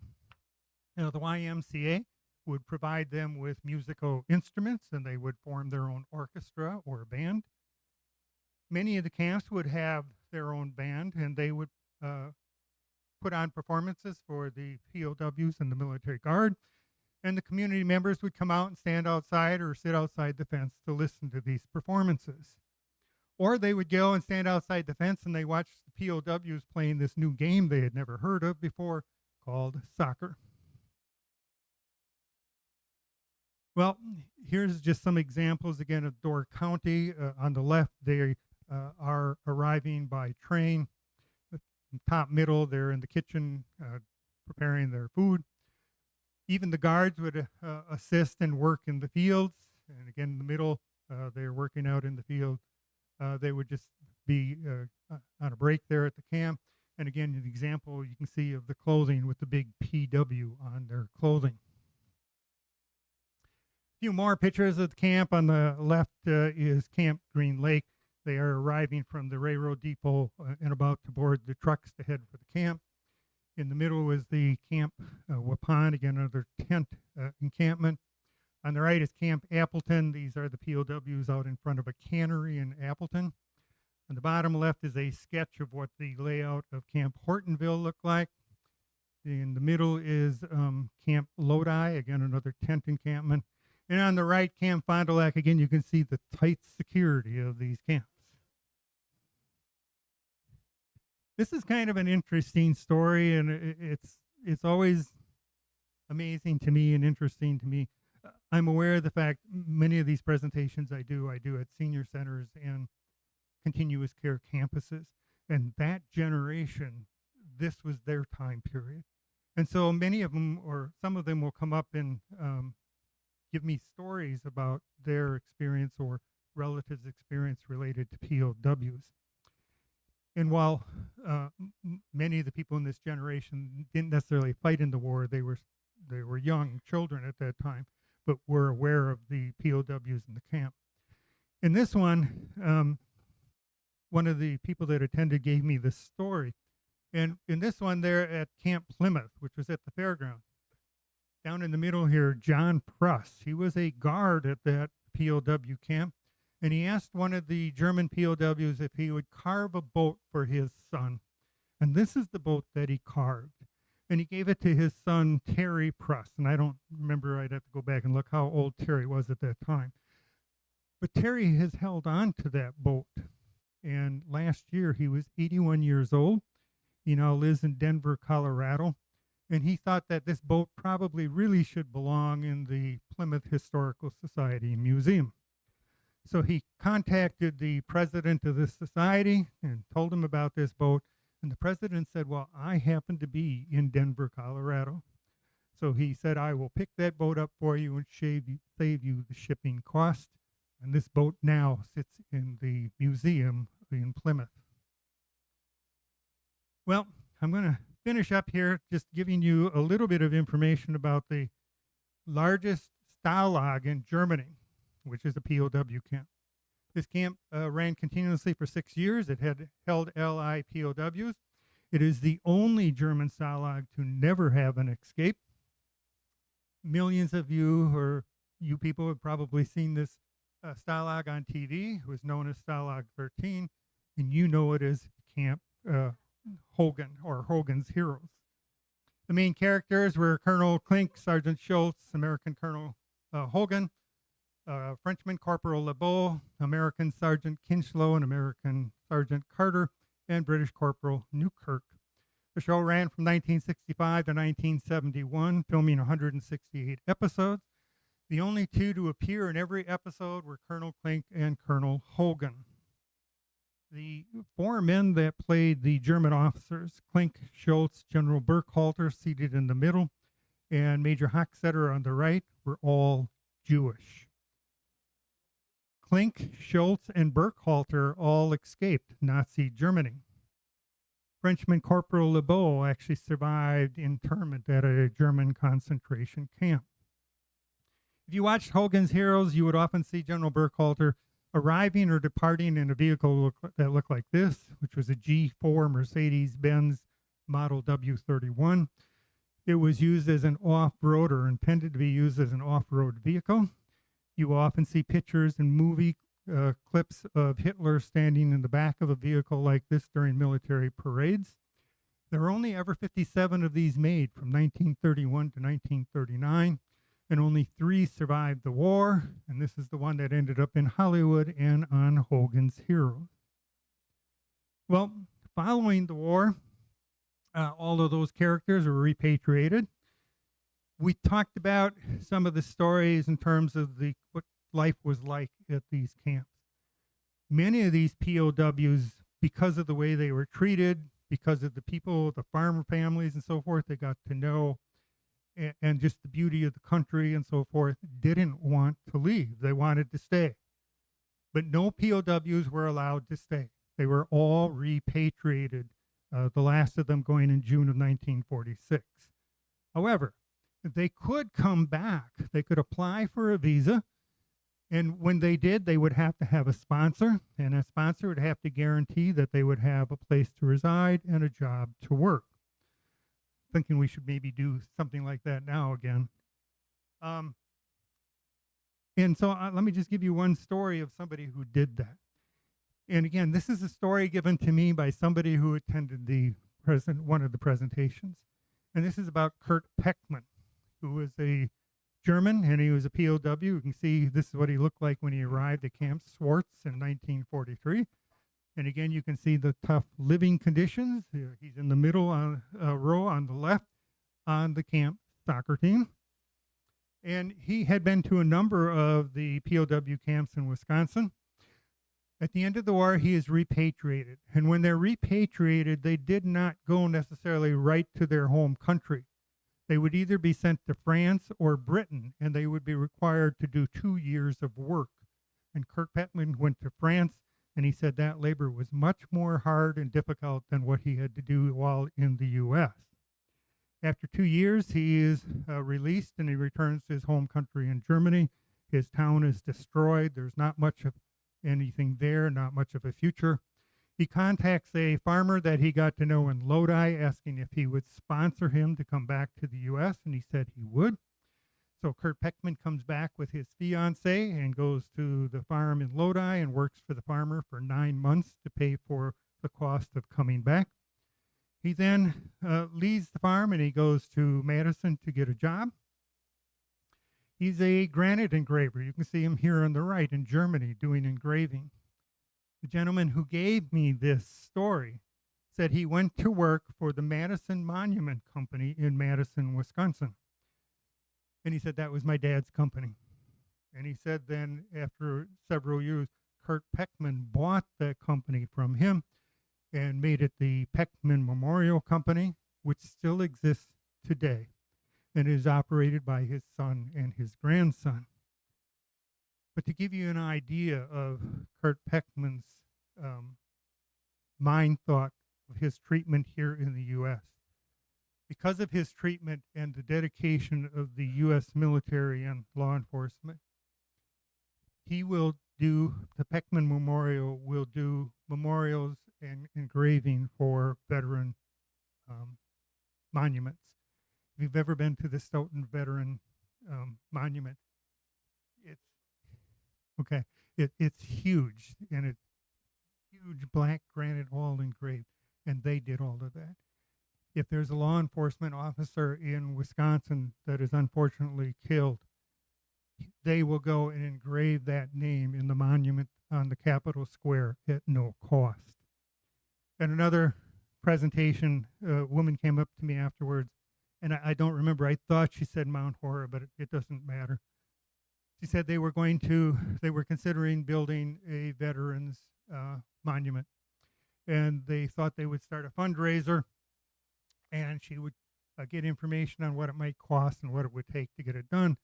the YMCA would provide them with musical instruments, and they would form their own orchestra or band. Many of the camps would have their own band, and they would put on performances for the POWs and the military guard. And the community members would come out and stand outside or sit outside the fence to listen to these performances. Or they would go and stand outside the fence and they watched the POWs playing this new game they had never heard of before called soccer. Well, here's just some examples again of Door County. On the left, they are arriving by train. The top middle, they're in the kitchen preparing their food. Even the guards would assist and work in the fields. And again, in the middle, they're working out in the field. They would just be on a break there at the camp. And again, the example you can see of the clothing with the big PW on their clothing. A few more pictures of the camp. On the left is Camp Green Lake. They are arriving from the railroad depot and about to board the trucks to head for the camp. In the middle is the Camp Waupun, again, another tent encampment. On the right is Camp Appleton. These are the POWs out in front of a cannery in Appleton. On the bottom left is a sketch of what the layout of Camp Hortonville looked like. In the middle is Camp Lodi, again, another tent encampment. And on the right, Camp Fond du Lac, again, you can see the tight security of these camps. This is kind of an interesting story, and it's always amazing to me and interesting to me. I'm aware of the fact many of these presentations I do at senior centers and continuous care campuses. And that generation, this was their time period. And so many of them, or some of them, will come up and give me stories about their experience or relatives' experience related to POWs. And while many of the people in this generation didn't necessarily fight in the war, they were young children at that time, but were aware of the POWs in the camp. In this one, one of the people that attended gave me this story. And in this one, they're at Camp Plymouth, which was at the fairground. Down in the middle here, John Pruss. He was a guard at that POW camp. And he asked one of the German POWs if he would carve a boat for his son. And this is the boat that he carved. And he gave it to his son, Terry Pruss. And I don't remember, I'd have to go back and look how old Terry was at that time. But Terry has held on to that boat. And last year, he was 81 years old. He now lives in Denver, Colorado. And he thought that this boat probably really should belong in the Plymouth Historical Society Museum. So he contacted the president of this society and told him about this boat. And the president said, well, I happen to be in Denver, Colorado. So he said, I will pick that boat up for you and save you the shipping cost. And this boat now sits in the museum in Plymouth. Well, I'm going to finish up here just giving you a little bit of information about the largest Stalag in Germany, which is a POW camp. This camp ran continuously for 6 years. It had held LI POWs. It is the only German Stalag to never have an escape. Millions of you, or you people, have probably seen this Stalag on TV. It was known as Stalag 13, and you know it as Camp Hogan, or Hogan's Heroes. The main characters were Colonel Klink, Sergeant Schultz, American Colonel Hogan, Frenchman Corporal LeBeau, American Sergeant Kinchlow, and American Sergeant Carter, and British Corporal Newkirk. The show ran from 1965 to 1971, filming 168 episodes. The only two to appear in every episode were Colonel Klink and Colonel Hogan. The four men that played the German officers, Klink, Schultz, General Burkhalter, seated in the middle, and Major Hochstetter on the right, were all Jewish. Klink, Schultz, and Burkhalter all escaped Nazi Germany. Frenchman Corporal LeBeau actually survived internment at a German concentration camp. If you watched Hogan's Heroes, you would often see General Burkhalter arriving or departing in a vehicle that looked like this, which was a G4 Mercedes-Benz Model W31. It was used as an off-road, or intended to be used as an off-road vehicle. You will often see pictures and movie clips of Hitler standing in the back of a vehicle like this during military parades. There were only ever 57 of these made from 1931 to 1939. and only 3 survived the war, and this is the one that ended up in Hollywood and on Hogan's Heroes. Well, following the war, all of those characters were repatriated. We talked about some of the stories in terms of what life was like at these camps. Many of these POWs, because of the way they were treated, because of the people, the farmer families and so forth, they got to know, and just the beauty of the country and so forth, didn't want to leave. They wanted to stay. But no POWs were allowed to stay. They were all repatriated, the last of them going in June of 1946. However, they could come back. They could apply for a visa. And when they did, they would have to have a sponsor, and a sponsor would have to guarantee that they would have a place to reside and a job to work. Thinking we should maybe do something like that now again. And so let me just give you one story of somebody who did that. And again, this is a story given to me by somebody who attended one of the presentations. And this is about Kurt Peckman, who was a German, and he was a POW. You can see this is what he looked like when he arrived at Camp Swartz in 1943. And again, you can see the tough living conditions. He's in the middle row on the left on the camp soccer team. And he had been to a number of the POW camps in Wisconsin. At the end of the war, he is repatriated. And when they're repatriated, they did not go necessarily right to their home country. They would either be sent to France or Britain, and they would be required to do 2 years of work. And Kurt Peckman went to France, and he said that labor was much more hard and difficult than what he had to do while in the U.S. After 2 years, he is released, and he returns to his home country in Germany. His town is destroyed. There's not much of anything there, not much of a future. He contacts a farmer that he got to know in Lodi, asking if he would sponsor him to come back to the U.S., and he said he would. So Kurt Peckman comes back with his fiancee and goes to the farm in Lodi and works for the farmer for 9 months to pay for the cost of coming back. He then leaves the farm and he goes to Madison to get a job. He's a granite engraver. You can see him here on the right in Germany doing engraving. The gentleman who gave me this story said he went to work for the Madison Monument Company in Madison, Wisconsin. And he said that was my dad's company. And he said then after several years, Kurt Peckman bought that company from him and made it the Peckman Memorial Company, which still exists today and is operated by his son and his grandson. But to give you an idea of Kurt Peckman's mind thought of his treatment here in the U.S., because of his treatment and the dedication of the U.S. military and law enforcement, he will do, the Peckman Memorial will do memorials and engraving for veteran monuments. If you've ever been to the Stoughton Veteran Monument, it's huge, and it's huge black granite all engraved, and they did all of that. If there's a law enforcement officer in Wisconsin that is unfortunately killed, they will go and engrave that name in the monument on the Capitol Square at no cost. At another presentation, a woman came up to me afterwards, and I don't remember. I thought she said Mount Horror, but it doesn't matter. She said they were considering building a veterans monument, and they thought they would start a fundraiser, and she would get information on what it might cost and what it would take to get it done.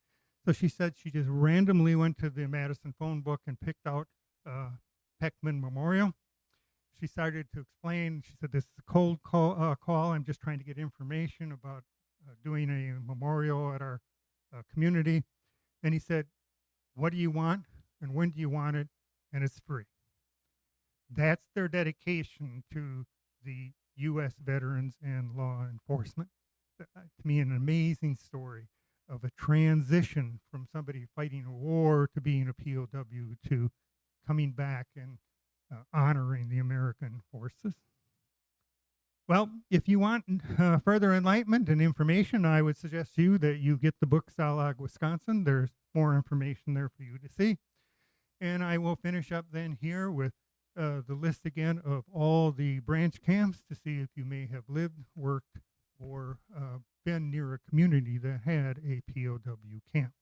So she said she just randomly went to the Madison phone book and picked out Peckman Memorial. She started to explain. She said, "This is a cold call. I'm just trying to get information about doing a memorial at our community." And he said, "What do you want, and when do you want it? And it's free." That's their dedication to the U.S. veterans and law enforcement. To me, an amazing story of a transition from somebody fighting a war to being a POW to coming back and honoring the American forces. Well, if you want further enlightenment and information, I would suggest to you that you get the book Salag, Wisconsin. There's more information there for you to see. And I will finish up then here with the list again of all the branch camps to see if you may have lived, worked, or been near a community that had a POW camp.